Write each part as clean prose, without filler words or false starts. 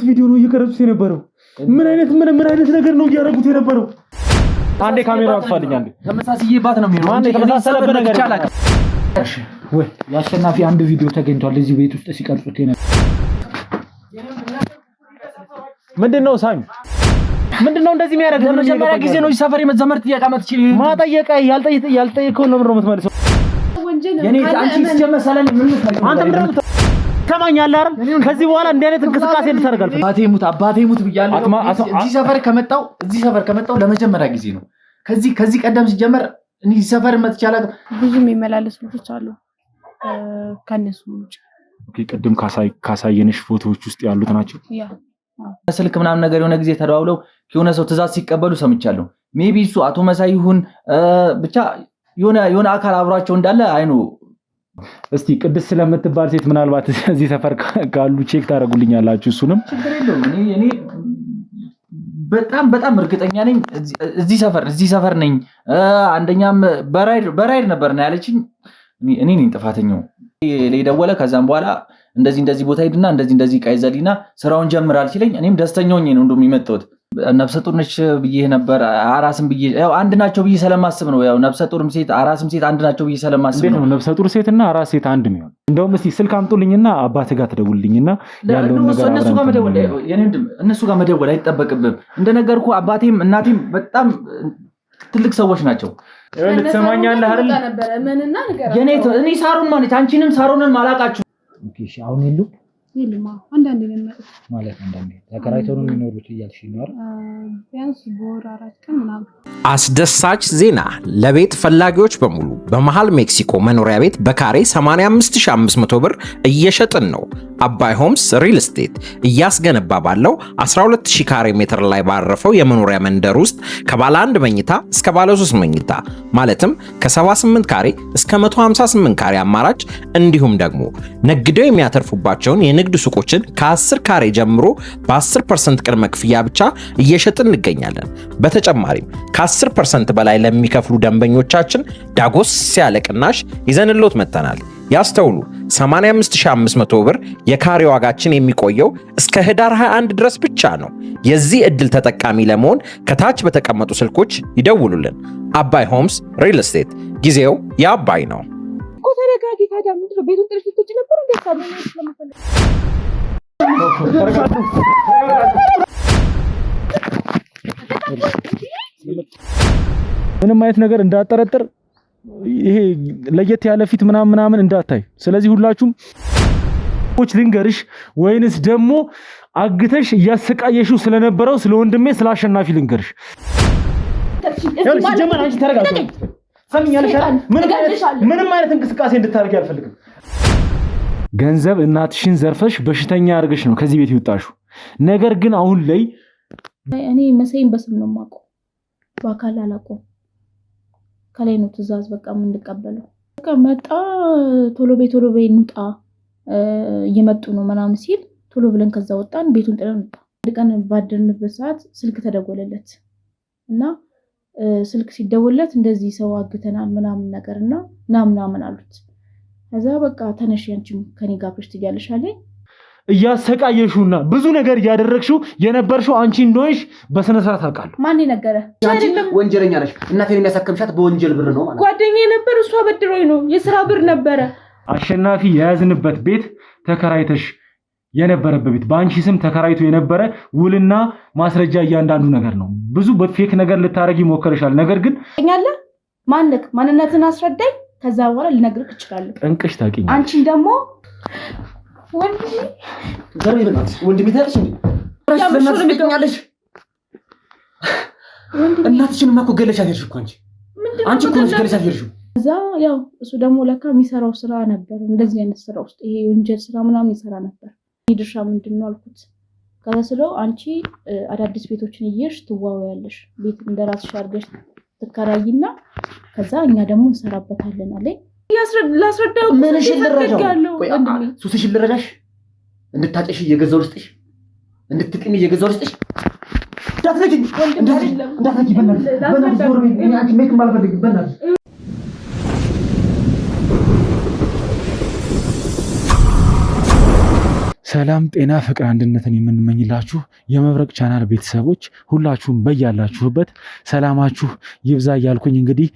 አይነት ቪዲዮ ነው እየቀረጹት የነበረው? ምን አይነት ነገር ነው እያደረጉት የነበረው? አንዴ ካሜራው አጥፋልኝ። አንዴ ተመሳሳይባት ነው የሚሆነው። አንዴ ተመሳሳይበት ነገር ይቻላል። እሺ ወይ ያሸናፊ አንድ ቪዲዮ ተገኝቷል እዚህ ቤት ውስጥ ሲቀርጹት የነበረው ምንድነው? ሳሚ ምንድነው እንደዚህ የሚያደርግ? ለመጀመሪያ ጊዜ ነው ሰፈር የመዘመር ጥያቄ መጥቼ ማጠየቀ ያልጠየቀው ነው ምንድነው የምትመልሰው? የኔ አንቺ ሲጀመሰለን ምን ነው አንተ ምንድነው ከማኛለ አይደል? ከዚህ በኋላ እንዲህ አይነት እንቅስቃሴ እንድታደርጋል። አባቴ ሙት ብያለሁ። እዚህ ሰፈር ከመጣው ለመጀመሪያ ጊዜ ነው። ከዚህ ቀደም ሲጀመር እዚህ ሰፈር መጥቻለሁ። ብዙ የሚመላለሱ ልጆች አሉ ከነሱ ውጭ። ኦኬ ቅድም ካሳየንሽ ፎቶዎች ውስጥ ያሉት ናቸው። ያ ስልክ ምናምን ነገር የሆነ ጊዜ ተደዋውለው የሆነ ሰው ትእዛዝ ሲቀበሉ ሰምቻለሁ። ሜቢ እሱ አቶ መሳይ ይሁን ብቻ የሆነ አካል አብሯቸው እንዳለ አይኑ። እስቲ ቅድስ ስለምትባል ሴት ምናልባት እዚህ ሰፈር ካሉ ቼክ ታደርጉልኛላችሁ? እሱንም ችግር የለውም። እኔ በጣም እርግጠኛ ነኝ እዚህ ሰፈር ነኝ። አንደኛም በራይድ ነበር ነው ያለችኝ። እኔ ነኝ ጥፋተኛው። ለደወለ ከዛም በኋላ እንደዚህ ቦታ ሄድና እንደዚህ ቀይዘሊና ስራውን ጀምራል ሲለኝ እኔም ደስተኛው ነኝ ነው እንደሚመጣው። ነፍሰ ጡር ነች ብዬ ነበር አራስም ብዬ ያው አንድ ናቸው ብዬ ስለማስብ ነው። ያው ነፍሰ ጡርም ሴት አራስም ሴት አንድ ናቸው ብዬ ስለማስብ ነው። ነፍሰ ጡር ሴትና አራስ ሴት አንድ ነው። እንደውም እስቲ ስልክ አምጡልኝና አባቴ ጋር ተደውልልኝና ያለውን ነገር እነሱ ጋር መደወል አይጠበቅብም። እንደነገርኩ አባቴም እናቴም በጣም ትልቅ ሰዎች ናቸው። ልትሰማኛለህ አይደል? እኔ ሳሮን ማለት አንቺንም ሳሮንን ማላቃችሁ። ኦኬ እሺ አሁን ይልማ አንዳንዴ ነው ማለት አንዳንዴ ተከራይተው ነው የሚኖሩት እያልሽ ነው አይደል? ቢያንስ በወር 4 ቀን ምናምን። አስደሳች ዜና ለቤት ፈላጊዎች በሙሉ በመሃል ሜክሲኮ መኖሪያ ቤት በካሬ 85500 ብር እየሸጥን ነው። አባይ ሆምስ ሪል ስቴት እያስገነባ ባለው 12000 ካሬ ሜትር ላይ ባረፈው የመኖሪያ መንደር ውስጥ ከባለ 1 መኝታ እስከ ባለ 3 መኝታ ማለትም ከ78 ካሬ እስከ 158 ካሬ አማራጭ እንዲሁም ደግሞ ነግደው የሚያተርፉባቸውን የንግድ ሱቆችን ከ10 ካሬ ጀምሮ በ10% ቅድመ ክፍያ ብቻ እየሸጥን እንገኛለን። በተጨማሪም ከ10% በላይ ለሚከፍሉ ደንበኞቻችን ዳጎስ ያለ ቅናሽ ይዘንልዎት መጥተናል። ያስተውሉ 85500 ብር የካሬ ዋጋችን የሚቆየው እስከ ህዳር 21 ድረስ ብቻ ነው። የዚህ እድል ተጠቃሚ ለመሆን ከታች በተቀመጡ ስልኮች ይደውሉልን። አባይ ሆምስ ሪል ስቴት ጊዜው የአባይ ነው። ተረጋጊ። ታዲያ ምንድነው ቤቱን ጥርስ ልትወጪ ነበር እንዴ? ምንም አይነት ነገር እንዳጠረጥር ይሄ ለየት ያለ ፊት ምናምን እንዳታይ። ስለዚህ ሁላችሁም ልንገርሽ ወይንስ ደግሞ አግተሽ እያሰቃየሽው ስለነበረው ስለ ወንድሜ ስለ አሸናፊ ልንገርሽ? ጀመር አንቺ ተረጋጊ። ሰምኛለሽ አይደል? ምንም አይነት እንቅስቃሴ እንድታደርጊ አልፈልግም። ገንዘብ እናትሽን ዘርፈሽ በሽተኛ አድርገሽ ነው ከዚህ ቤት ይወጣሽው። ነገር ግን አሁን ላይ እኔ መሰይን በስም ነው የማውቀው፣ በአካል አላውቀውም። ከላይ ነው ትዕዛዝ በቃ የምንቀበለው። በቃ መጣ ቶሎ በይ እንውጣ እየመጡ ነው ምናምን ሲል ቶሎ ብለን ከዛ ወጣን። ቤቱን ጥለን ወጣ። አንድ ቀን ባደርንበት ሰዓት ስልክ ተደወለለት እና ስልክ ሲደወለት እንደዚህ ሰው አግተናል ምናምን ነገርና ምናምን አሉት። ከዛ በቃ ተነሽ አንቺም ከኔ ጋር ብርሽ ትያለሽ አለኝ። እያሰቃየሽውና ብዙ ነገር ያደረግሽው የነበርሽው አንቺ እንደሆንሽ በስነ ስርዓት አውቃለሁ። ማን ነገረ? አንቺ ወንጀለኛ ነሽ። እናቴን የሚያሳከምሻት በወንጀል ብር ነው ማለት። ጓደኛዬ ነበር፣ እሷ በድሮኝ ነው፣ የሥራ ብር ነበረ። አሸናፊ የያዝንበት ቤት ተከራይተሽ የነበረበት ቤት በአንቺ ስም ተከራይቶ የነበረ ውልና ማስረጃ እያንዳንዱ ነገር ነው። ብዙ በፌክ ነገር ልታረጊ ሞከረሻል። ነገር ግን ያለ ማንነክ ማንነትን አስረዳኝ፣ ከዛ በኋላ ልነግርህ እችላለሁ። ጠንቅሽ ታውቂኝ። አንቺን ደግሞ ወንድሜ ታለሽ እንዴ? እናትሽንማ እኮ ገለሻት ሄድሽ እኮ አንቺ እኮ ነሽ ገለሻት ሄድሽ። ከዛ ያው እሱ ደግሞ ለካ የሚሰራው ስራ ነበር፣ እንደዚህ አይነት ስራ ውስጥ ይሄ ወንጀል ስራ ምናምን ይሰራ ነበር። ድርሻ ምንድነው አልኩት። ከዛ ስለው አንቺ አዳዲስ ቤቶችን እየሽ ትዋወያለሽ፣ ቤት እንደራስሽ አድርገሽ ትከራይና ከዛ እኛ ደግሞ እንሰራበታለን አለኝ። ላስረዳው ምን ልረዳው? ሱስሽ ልረዳሽ? እንድታጨሽ እየገዛው ልስጥሽ? እንድትቅሚ እየገዛው ልስጥሽ? እንዳትነኪኝ በእናትሽ ዞር በይ። አንቺ ሜክ ማልፈልግ በእናትሽ። ሰላም ጤና ፍቅር አንድነትን የምንመኝላችሁ የመብረቅ ቻናል ቤተሰቦች ሁላችሁም በያላችሁበት ሰላማችሁ ይብዛ እያልኩኝ እንግዲህ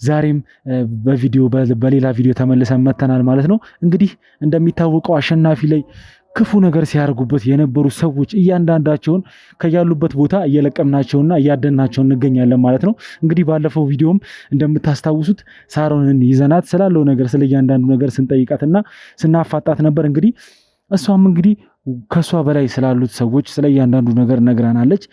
ዛሬም በሌላ ቪዲዮ ተመልሰን መተናል ማለት ነው። እንግዲህ እንደሚታወቀው አሸናፊ ላይ ክፉ ነገር ሲያደርጉበት የነበሩ ሰዎች እያንዳንዳቸውን ከያሉበት ቦታ እየለቀምናቸውና እያደናቸው እንገኛለን ማለት ነው። እንግዲህ ባለፈው ቪዲዮም እንደምታስታውሱት ሳሮንን ይዘናት ስላለው ነገር ስለ እያንዳንዱ ነገር ስንጠይቃትና ስናፋጣት ነበር። እንግዲህ እሷም እንግዲህ ከሷ በላይ ስላሉት ሰዎች ስለ እያንዳንዱ ነገር ነግራናለች።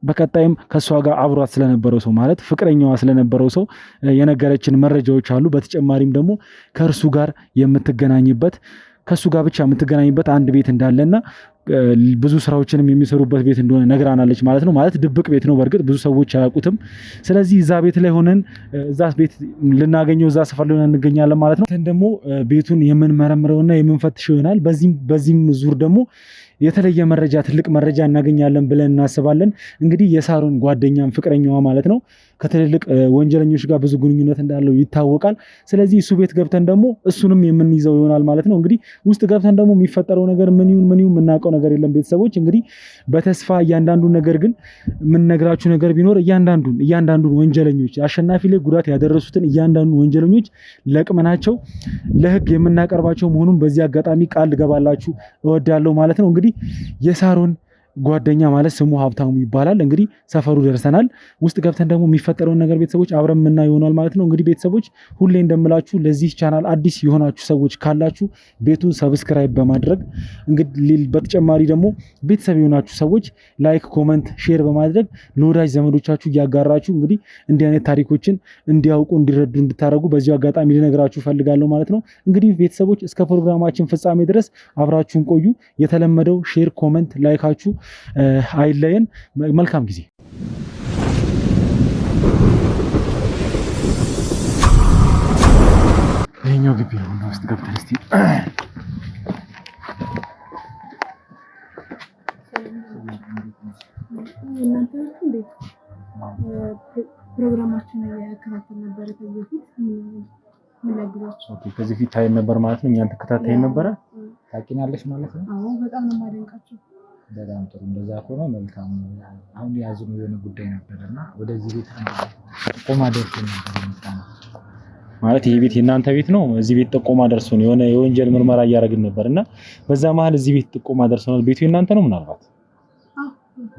በቀጣይም ከሷ ጋር አብሯት ስለነበረው ሰው ማለት ፍቅረኛዋ ስለነበረው ሰው የነገረችን መረጃዎች አሉ። በተጨማሪም ደግሞ ከእርሱ ጋር የምትገናኝበት ከሱ ጋር ብቻ የምትገናኝበት አንድ ቤት እንዳለና ብዙ ስራዎችንም የሚሰሩበት ቤት እንደሆነ ነግራናለች ማለት ነው። ማለት ድብቅ ቤት ነው፣ በእርግጥ ብዙ ሰዎች አያውቁትም። ስለዚህ እዛ ቤት ላይ ሆነን እዛ ቤት ልናገኘው እዛ ሰፈር ላይ ሆነን እንገኛለን ማለት ነው። ደግሞ ቤቱን የምንመረምረውና የምንፈትሸው ይሆናል። በዚህም ዙር ደግሞ የተለየ መረጃ ትልቅ መረጃ እናገኛለን ብለን እናስባለን። እንግዲህ የሳሮን ጓደኛም ፍቅረኛዋ ማለት ነው ከትልልቅ ወንጀለኞች ጋር ብዙ ግንኙነት እንዳለው ይታወቃል። ስለዚህ እሱ ቤት ገብተን ደግሞ እሱንም የምንይዘው ይሆናል ማለት ነው። እንግዲህ ውስጥ ገብተን ደግሞ የሚፈጠረው ነገር ምን ይሁን የምናውቀው ነገር የለም ቤተሰቦች። እንግዲህ በተስፋ እያንዳንዱን ነገር ግን የምንነግራችሁ ነገር ቢኖር እያንዳንዱን ወንጀለኞች አሸናፊ ላይ ጉዳት ያደረሱትን እያንዳንዱን ወንጀለኞች ለቅመናቸው ለህግ የምናቀርባቸው መሆኑን በዚህ አጋጣሚ ቃል ልገባላችሁ እወዳለሁ ማለት ነው። እንግዲህ የሳሮን ጓደኛ ማለት ስሙ ሀብታሙ ይባላል። እንግዲህ ሰፈሩ ደርሰናል። ውስጥ ገብተን ደግሞ የሚፈጠረውን ነገር ቤተሰቦች አብረን የምናየው ይሆናል ማለት ነው። እንግዲህ ቤተሰቦች ሁሌ እንደምላችሁ ለዚህ ቻናል አዲስ የሆናችሁ ሰዎች ካላችሁ ቤቱን ሰብስክራይብ በማድረግ እንግዲህ በተጨማሪ ደግሞ ቤተሰብ የሆናችሁ ሰዎች ላይክ፣ ኮመንት፣ ሼር በማድረግ ለወዳጅ ዘመዶቻችሁ እያጋራችሁ እንግዲህ እንዲህ አይነት ታሪኮችን እንዲያውቁ እንዲረዱ እንድታደርጉ በዚሁ አጋጣሚ ልነግራችሁ ፈልጋለሁ ማለት ነው። እንግዲህ ቤተሰቦች እስከ ፕሮግራማችን ፍጻሜ ድረስ አብራችሁን ቆዩ። የተለመደው ሼር፣ ኮመንት፣ ላይካችሁ አይለየን። መልካም ጊዜ። ይሄኛው ግቢ ነው እና ውስጥ ገብተን እስቲ ፕሮግራማችን ያከታተል ነበር ከዚህ ፊት ታይ ነበር ማለት ነው። እኛን ተከታታይ ነበረ። ታውቂናለሽ ማለት ነው። አዎ በጣም ነው የማደንቃቸው። በጣም ጥሩ። እንደዛ ከሆነ መልካም። አሁን ያዝነው የሆነ ጉዳይ ነበርና ወደዚህ ቤት ጥቆማ ደርሶ ነበር ማለት ይሄ ቤት የእናንተ ቤት ነው። እዚህ ቤት ጥቆማ ደርሶ ነው የሆነ የወንጀል ምርመራ እያደረግን ነበርና በዛ መሀል እዚህ ቤት ጥቆማ ደርሶናል። ቤቱ የእናንተ ነው ምናልባት? አዎ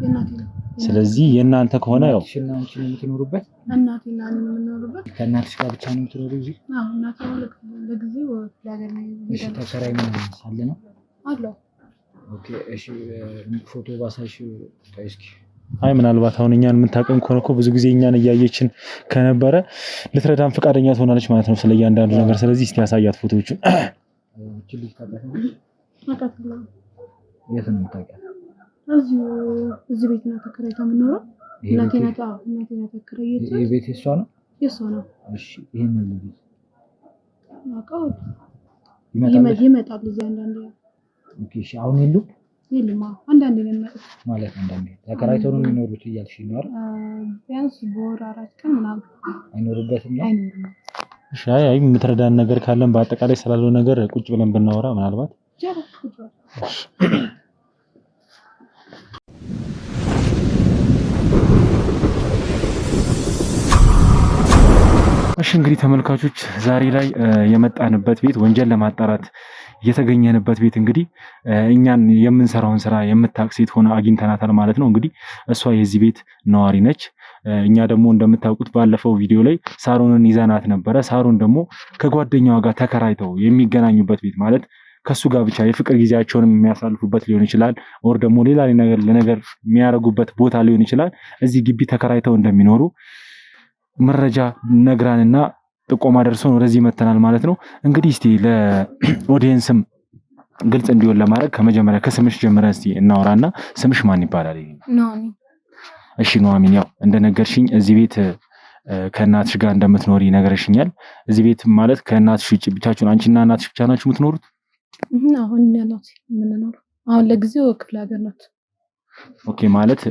የእናቴ ነው። ስለዚህ የእናንተ ከሆነ ያው እሺ፣ እና አንቺ የምትኖሩበት እናቴና እኔ የምንኖርበት ከእናትሽ ጋር ብቻ ነው የምትኖሩ እዚህ? አዎ እናቴ ለጊዜው ለሀገር ነው። እሺ፣ ተከራይ ምን ሳለ ነው አለው? ኦኬ፣ እሺ፣ ፎቶ ባሳሽ ታይስኪ። አይ ምናልባት አሁን እኛን የምታቀም ከሆነ እኮ ብዙ ጊዜ እኛን እያየችን ከነበረ ልትረዳን ፈቃደኛ ትሆናለች ማለት ነው ስለ እያንዳንዱ ነገር። ስለዚህ እስቲ ያሳያት ፎቶዎቹን። እቺ ልጅ ታውቃለች? አውቃታለሁ። የት ነው የምታውቂያት? እዚህ ቤት ነው ተከራይታ የምኖረው። እናቴ ናት ተከራየች። ይሄ ቤት የሷ ነው? የሷ ነው። እሺ፣ ይሄንን ልጅ አውቃው ይመጣል እዚህ አንዳንዴ። ኦኬ፣ እሺ፣ አሁን የሉም? የሉም። አንዳንዴ ነው የሚመጡት። ማለት አንዳንዴ ተከራይተው ነው የሚኖሩት እያልሽኝ ነው አይደል? ቢያንስ በወር 4 ቀን ምናምን አይኖሩበትም ነው? አይኖርም። እሺ፣ አይ የምትረዳን ነገር ካለን በአጠቃላይ ስላለው ነገር ቁጭ ብለን ብናወራ ምናልባት እሺ እንግዲህ ተመልካቾች ዛሬ ላይ የመጣንበት ቤት ወንጀል ለማጣራት የተገኘንበት ቤት እንግዲህ እኛን የምንሰራውን ስራ የምታውቅ ሴት ሆነ አግኝተናታል ማለት ነው። እንግዲህ እሷ የዚህ ቤት ነዋሪ ነች። እኛ ደግሞ እንደምታውቁት ባለፈው ቪዲዮ ላይ ሳሮንን ይዘናት ነበረ። ሳሮን ደግሞ ከጓደኛዋ ጋር ተከራይተው የሚገናኙበት ቤት ማለት ከሱ ጋር ብቻ የፍቅር ጊዜያቸውን የሚያሳልፉበት ሊሆን ይችላል፣ ወር ደግሞ ሌላ ነገር የሚያደርጉበት ቦታ ሊሆን ይችላል። እዚህ ግቢ ተከራይተው እንደሚኖሩ መረጃ ነግራንና ጥቆማ ደርሶን ወደዚህ መተናል ማለት ነው። እንግዲህ እስቲ ለኦዲየንስም ግልጽ እንዲሆን ለማድረግ ከመጀመሪያ ከስምሽ ጀምረን እስቲ እናወራና ስምሽ ማን ይባላል? ኑሐሚን። እሺ ኑሐሚን፣ ያው እንደነገርሽኝ እዚህ ቤት ከእናትሽ ጋር እንደምትኖሪ ነገርሽኛል። እዚህ ቤት ማለት ከእናትሽ ውጭ ብቻችሁን አንቺና እናትሽ ብቻ ናችሁ የምትኖሩት? አሁን እናቴ የምንኖረው አሁን ለጊዜው ክፍለ ሀገር ናት። ኦኬ፣ ማለት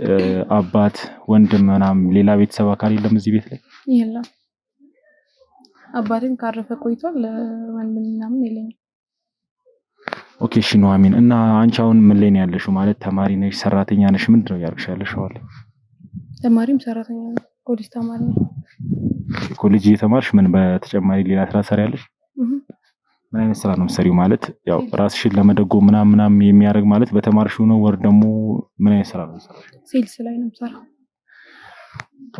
አባት ወንድም ምናምን ሌላ ቤተሰብ አካል የለም እዚህ ቤት ላይ? የለም። አባቴም ካረፈ ቆይቷል። ወንድም ምናምን የለኝም። ኦኬ እሺ ኑሐሚን እና አንቺ አሁን ምን ላይ ነው ያለሽው? ማለት ተማሪ ነሽ ሰራተኛ ነሽ ምንድነው ያልኩሽ ያለሽው? አለ ተማሪም ሰራተኛ ነኝ ኮሌጅ ተማሪ ነኝ። ኮሌጅ እየተማርሽ ምን በተጨማሪ ሌላ ስራ ሰሪያለሽ? ምን አይነት ስራ ነው የምትሰሪው? ማለት ያው ራስሽን ለመደጎም ምናምን የሚያደርግ ማለት በተማርሽው ነው ወር ደግሞ ምን አይነት ስራ ነው የምትሰራው? ሴልስ ላይ ነው የምሰራው።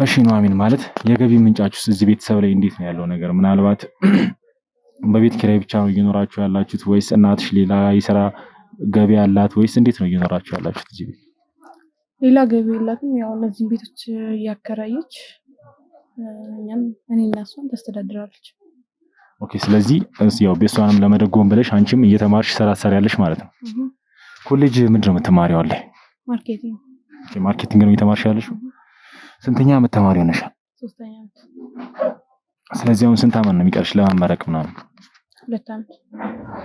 እሺ ኑሐሚን ማለት የገቢ ምንጫችሁስ እዚህ ቤተሰብ ላይ እንዴት ነው ያለው ነገር? ምናልባት በቤት ኪራይ ብቻ ነው እየኖራችሁ ያላችሁት ወይስ እናትሽ ሌላ የስራ ገቢ ያላት ወይስ እንዴት ነው እየኖራችሁ ያላችሁት እዚህ ቤት? ሌላ ገቢ የላትም። ያው እነዚህ ቤቶች እያከራየች እኔና እሷን ታስተዳድራለች። ኦኬ ስለዚህ ያው ቤቷንም ለመደጎም ብለሽ አንቺም እየተማርሽ ስራ ትሰሪያለሽ ማለት ነው። ኮሌጅ ምንድነው የምትማሪው? አለ ማርኬቲንግ። ኦኬ ማርኬቲንግ ነው እየተማርሽ ያለሽው? ስንተኛ ዓመት ተማሪ ሆነሽ? 3ኛ ዓመት። ስለዚህ አሁን ስንት ዓመት ነው የሚቀርሽ ለመመረቅ ምናምን? 2 ዓመት።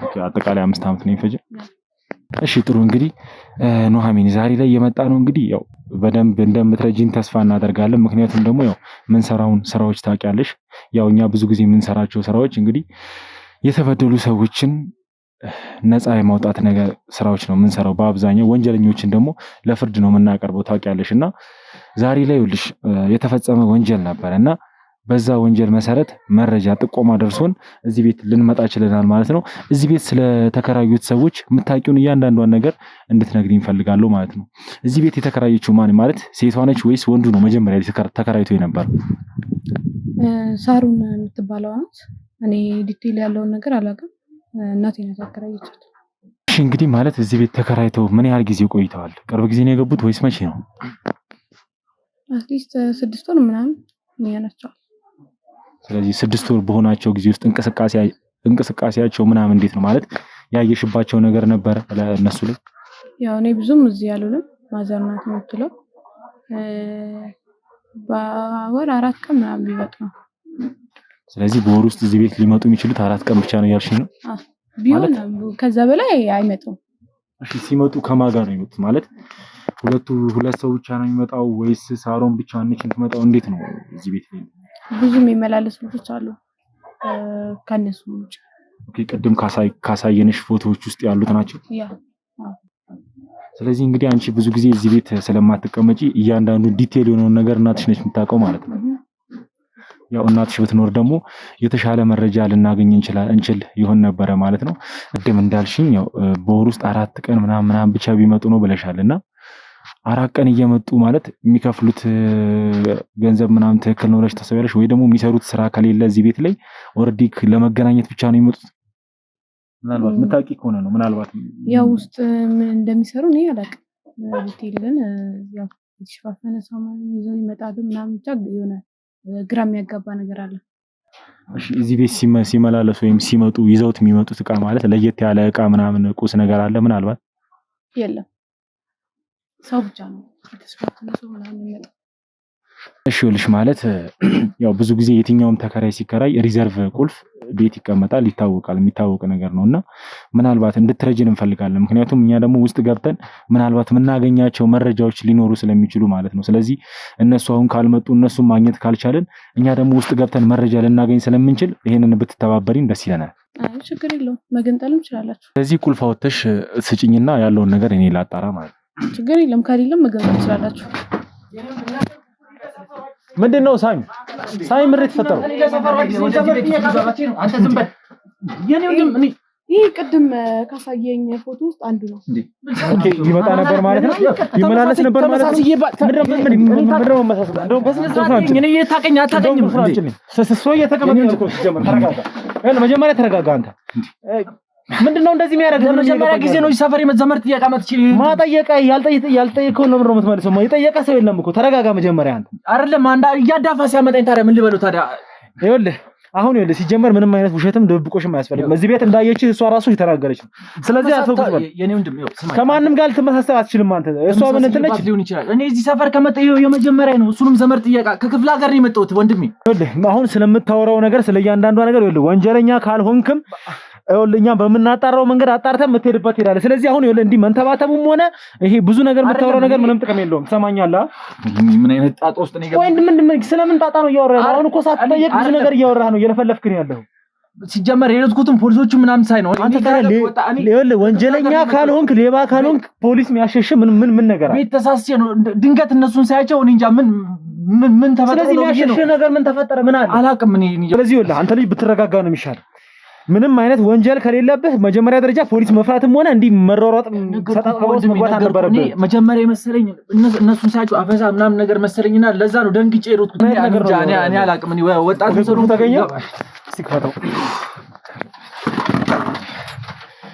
ኦኬ አጠቃላይ 5 ዓመት ነው የሚፈጀው። እሺ ጥሩ እንግዲህ ኑሐሚን ዛሬ ላይ የመጣ ነው እንግዲህ ያው በደንብ እንደምትረጂን ተስፋ እናደርጋለን። ምክንያቱም ደግሞ ያው ምን ሰራውን ስራዎች ታውቂያለሽ። ያው እኛ ብዙ ጊዜ ምን ሰራቸው ስራዎች እንግዲህ የተበደሉ ሰዎችን ነፃ የማውጣት ነገር ስራዎች ነው ምን ሰራው። በአብዛኛው ወንጀለኞችን ደግሞ ለፍርድ ነው የምናቀርበው ታውቂያለሽ። እና ዛሬ ላይ ይኸውልሽ የተፈጸመ ወንጀል ነበርና በዛ ወንጀል መሰረት መረጃ ጥቆማ ደርሶን እዚህ ቤት ልንመጣ ችለናል ማለት ነው። እዚህ ቤት ስለተከራዩት ሰዎች የምታውቂውን እያንዳንዷን ነገር እንድትነግሪኝ ፈልጋለሁ ማለት ነው። እዚህ ቤት የተከራየችው ማን ማለት ሴቷ ነች ወይስ ወንዱ ነው መጀመሪያ ተከራይቶ የነበረው? ሳሩን የምትባለው ናት። እኔ ዲቴል ያለውን ነገር አላውቅም። እናቴ ናት ያከራየቻት። እሺ እንግዲህ ማለት እዚህ ቤት ተከራይተው ምን ያህል ጊዜ ቆይተዋል? ቅርብ ጊዜ ነው የገቡት ወይስ መቼ ነው? አትሊስት 6 ወር ምናምን ነው። ስለዚህ 6 ወር በሆናቸው ጊዜ ውስጥ እንቅስቃሴያቸው ምናምን እንዴት ነው ማለት ያየሽባቸው ነገር ነበረ ለነሱ ላይ? ያው እኔ ብዙም እዚህ ያሉንም ማዘር ናት የምትለው በወር 4 ቀን ምናምን ቢመጡ ነው። ስለዚህ በወር ውስጥ እዚህ ቤት ሊመጡ የሚችሉት 4 ቀን ብቻ ነው ያልሽኝ ነው? ቢሆን ከዛ በላይ አይመጡም። እሺ ሲመጡ ከማን ጋር ነው የሚመጡት? ማለት ሁለት ሰው ብቻ ነው የሚመጣው ወይስ ሳሮን ብቻ ነች የምትመጣው? እንዴት ነው እዚህ ቤት ላይ? ብዙ የሚመላለሱ ልጆች አሉ ከነሱ ውጭ። ኦኬ ቅድም ካሳየንሽ ፎቶዎች ውስጥ ያሉት ናቸው? ያ ስለዚህ እንግዲህ አንቺ ብዙ ጊዜ እዚህ ቤት ስለማትቀመጪ እያንዳንዱ ዲቴል የሆነውን ነገር እናትሽ ነች የምታውቀው ማለት ነው። ያው እናትሽ ብትኖር ደግሞ የተሻለ መረጃ ልናገኝ እንችል ይሆን ነበረ ማለት ነው። ቅድም እንዳልሽኝ ያው በወር ውስጥ 4 ቀን ምናምን ብቻ ቢመጡ ነው ብለሻልና 4 ቀን እየመጡ ማለት የሚከፍሉት ገንዘብ ምናምን ትክክል ነው ብለሽ ታስቢያለሽ ወይ? ደግሞ የሚሰሩት ስራ ከሌለ እዚህ ቤት ላይ ኦልሬዲ ለመገናኘት ብቻ ነው የሚመጡት? ምናልባት የምታውቂ ከሆነ ነው። ምናልባት ያው ውስጥ ምን እንደሚሰሩ እኔ አላውቅም። ዲቴልን ያው የተሸፋፈነ ሳማን ይዘው ይመጣሉ ምናምን ብቻ የሆነ ግራ የሚያጋባ ነገር አለ። እሺ እዚህ ቤት ሲመላለሱ ወይም ሲመጡ ይዘውት የሚመጡት እቃ ማለት ለየት ያለ እቃ ምናምን ቁስ ነገር አለ? ምናልባት የለም ሰው ብቻ ነው የተሸፋፈነ ሰው ምናምን የሚመጣው። እሺ ልሽ ማለት ያው ብዙ ጊዜ የትኛውም ተከራይ ሲከራይ ሪዘርቭ ቁልፍ ቤት ይቀመጣል፣ ይታወቃል፣ የሚታወቅ ነገር ነውና ምናልባት እንድትረጂን እንፈልጋለን። ምክንያቱም እኛ ደግሞ ውስጥ ገብተን ምናልባት የምናገኛቸው መረጃዎች ሊኖሩ ስለሚችሉ ማለት ነው። ስለዚህ እነሱ አሁን ካልመጡ እነሱን ማግኘት ካልቻለን እኛ ደግሞ ውስጥ ገብተን መረጃ ልናገኝ ስለምንችል ይሄንን ብትተባበሪን ደስ ይለናል። አይ ችግር የለውም መገንጠልም ትችላላችሁ። ስለዚህ ቁልፍ አውጥተሽ ስጭኝና ያለውን ነገር እኔ ላጣራ ማለት ነው። ችግር የለም ከሌለም መገንጠል ትችላላችሁ። ምንድነው ሳሚ ምሬት ፈጠረው? አንተ ዝም በል። ይሄ ቅድም ካሳየኝ ፎቶ ውስጥ አንዱ ነው። ኦኬ ይመጣ ነበር ማለት ነው። ይመላለስ ነበር ማለት ነው። ምንድነው መመሳሰል? እንደው እኔ የታቀኝ አታቀኝም። ሰሰሶ እየተቀመጠ ነው እኮ ሲጀመር። ተረጋጋ። መጀመሪያ ተረጋጋ አንተ። ምንድነው እንደዚህ የሚያደርግ? ለመጀመሪያ ጊዜ ነው ሰፈር የመዘመር ጥያቄ መጥቼ ማጠየቀ ያልጠየቀው ነው ምንድነው የምትመልሰው? የጠየቀ ሰው የለም እኮ። ተረጋጋ መጀመሪያ አንተ። አይደለም አንዳ እያዳፋ ሲያመጣኝ ታዲያ ምን ልበለው ታዲያ? ይኸውልህ አሁን ሲጀመር ምንም አይነት ውሸትም ድብቆሽም አያስፈልግም። እዚህ ቤት እንዳየችህ እሷ ራሱ የተናገረች ነው። ስለዚህ አትፈቅድ። የኔ ወንድም ከማንም ጋር ልትመሳሰል አትችልም አንተ። እሷ ምን እንትነች ሊሆን ይችላል። እኔ እዚህ ሰፈር ከመጣሁ የመጀመሪያ ነው። እሱንም ዘመር ጥያቄ ከክፍለ ሀገር ነው የመጣሁት ወንድሜ። ይኸውልህ አሁን ስለምታወራው ነገር ስለእያንዳንዷ ነገር ይኸውልህ ወንጀለኛ ካልሆንክም እኛ በመናጣራው መንገድ አጣርተን መተሄድበት ይላል። ስለዚህ አሁን ይኸውልህ እንዲህ መንተባተቡም ሆነ ይሄ ብዙ ነገር የምታወራው ነገር ምንም ጥቅም የለውም። ትሰማኛለህ? ምን አይነት ጣጣ ውስጥ ነው የገባው? ወይ ምን ስለምን ጣጣ ነው እያወራህ? አሁን እኮ ሳትጠየቅ ብዙ ነገር እያወራህ ነው፣ እየለፈለፍክ ነው ያለው። ሲጀመር የሄድኩትም ፖሊሶቹ ምናምን ሳይ ነው። አንተ ታዲያ ወንጀለኛ ካልሆንክ ሌባ ካልሆንክ ፖሊስ የሚያሸሽ ምን ነገር አለ? ቤት ተሳስቼ ነው ድንገት እነሱን ሳያቸው እኔ እንጃ ምን ተፈጠረ ነው። ስለዚህ የሚያሸሽ ነገር ምን ተፈጠረ ምን አለ አላውቅም እኔ። ስለዚህ ወላሂ አንተ ልጅ ብትረጋጋ ነው የሚሻለው። ምንም አይነት ወንጀል ከሌለብህ መጀመሪያ ደረጃ ፖሊስ መፍራትም ሆነ እንዲህ መሯሯጥ ሰጣጣውስ መግባት አልነበረብህ። መጀመሪያ መሰለኝ እነሱን ሳያቸው አፈሳ ምናምን ነገር መሰለኝና ለዛ ነው ደንግጬ ሮጥኩት። እኔ አላውቅም እኔ ወጣት ሰሩ ተገኘ ሲከፈተው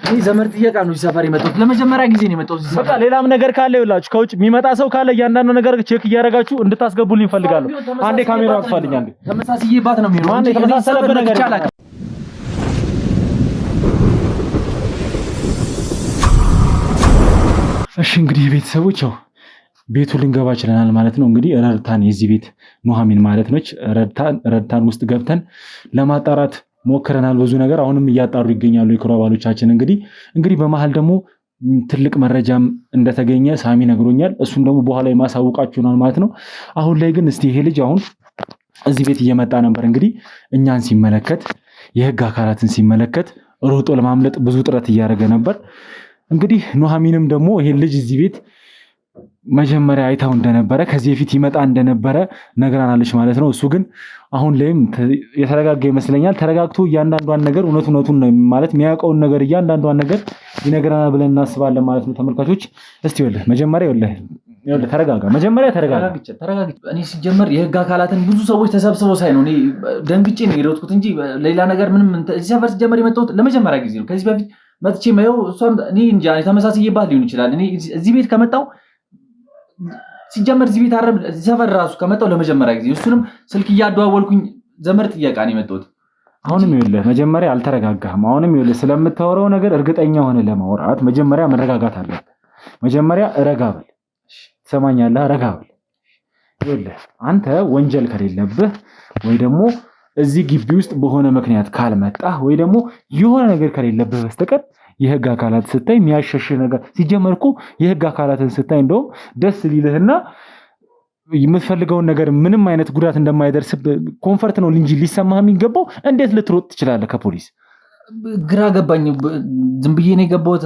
እኔ ዘመድ ጥየቃ ነው ሰፈር የመጣሁት ለመጀመሪያ ጊዜ ነው የመጣሁት። በቃ ሌላም ነገር ካለ ይውላችሁ ከውጭ የሚመጣ ሰው ካለ እያንዳንዱ ነገር ቼክ እያደረጋችሁ እንድታስገቡልኝ ፈልጋለሁ። አንዴ ካሜራው አጥፋልኝ። አንዴ ተመሳሳይባት ነው የሚሆነው። ማን የተመሳሰለበት ነገር ይቻላል። እሺ እንግዲህ ቤተሰቦች ያው ቤቱ ልንገባ ችለናል ማለት ነው። እንግዲህ ረድታን የዚህ ቤት ኑሐሚን ማለት ነች። ረድታን ውስጥ ገብተን ለማጣራት ሞክረናል ብዙ ነገር። አሁንም እያጣሩ ይገኛሉ የክሩ አባሎቻችን። እንግዲህ በመሃል ደግሞ ትልቅ መረጃም እንደተገኘ ሳሚ ነግሮኛል። እሱም ደግሞ በኋላ የማሳውቃችሁናል ማለት ነው። አሁን ላይ ግን እስቲ ይሄ ልጅ አሁን እዚህ ቤት እየመጣ ነበር። እንግዲህ እኛን ሲመለከት የህግ አካላትን ሲመለከት ሮጦ ለማምለጥ ብዙ ጥረት እያደረገ ነበር። እንግዲህ ኑሐሚንም ደግሞ ይሄን ልጅ እዚህ ቤት መጀመሪያ አይታው እንደነበረ ከዚህ በፊት ይመጣ እንደነበረ ነግራናለች ማለት ነው። እሱ ግን አሁን ላይም የተረጋጋ ይመስለኛል። ተረጋግቶ እያንዳንዷን ነገር እውነቱን ማለት የሚያውቀውን ነገር እያንዳንዷን ነገር ይነግረናል ብለን እናስባለን ማለት ነው። ተመልካቾች እስቲ መጀመሪያ ተረጋጋ። እኔ ሲጀመር የህግ አካላትን ብዙ ሰዎች ተሰብስበው ሳይ ነው እኔ ደንግጬ ነው የሮጥኩት እንጂ ሌላ ነገር ምንም። እዚህ ሰፈር ሲጀመር የመጣሁት ለመጀመሪያ ጊዜ ነው። ከዚህ በፊት መጥቼ ማየው እሷም እኔ እንጃ ተመሳሳይባት ሊሆን ይችላል። እኔ እዚህ ቤት ከመጣው ሲጀመር እዚህ ቤት አረብ ሰፈር ራሱ ከመጣው ለመጀመሪያ ጊዜ እሱንም ስልክ እያደዋወልኩኝ ዘመድ ጥየቃ ነው የመጣሁት። አሁንም መጀመሪያ አልተረጋጋህም። አሁንም ስለምታወራው ነገር እርግጠኛ ሆነ ለማውራት መጀመሪያ መረጋጋት አለብህ። መጀመሪያ ረጋ በል። ትሰማኛለህ? ረጋ በል። አንተ ወንጀል ከሌለብህ ወይ ደግሞ እዚህ ግቢ ውስጥ በሆነ ምክንያት ካልመጣህ ወይ ደግሞ የሆነ ነገር ከሌለብህ በስተቀር የህግ አካላት ስታይ የሚያሸሽ ነገር ሲጀመር እኮ የህግ አካላትን ስታይ እንደውም ደስ ሊልህና የምትፈልገውን ነገር ምንም አይነት ጉዳት እንደማይደርስብህ ኮንፈርት ነው እንጂ ሊሰማህ የሚገባው። እንዴት ልትሮጥ ትችላለህ ከፖሊስ? ግራ ገባኝ። ዝም ብዬ ነው የገባሁት።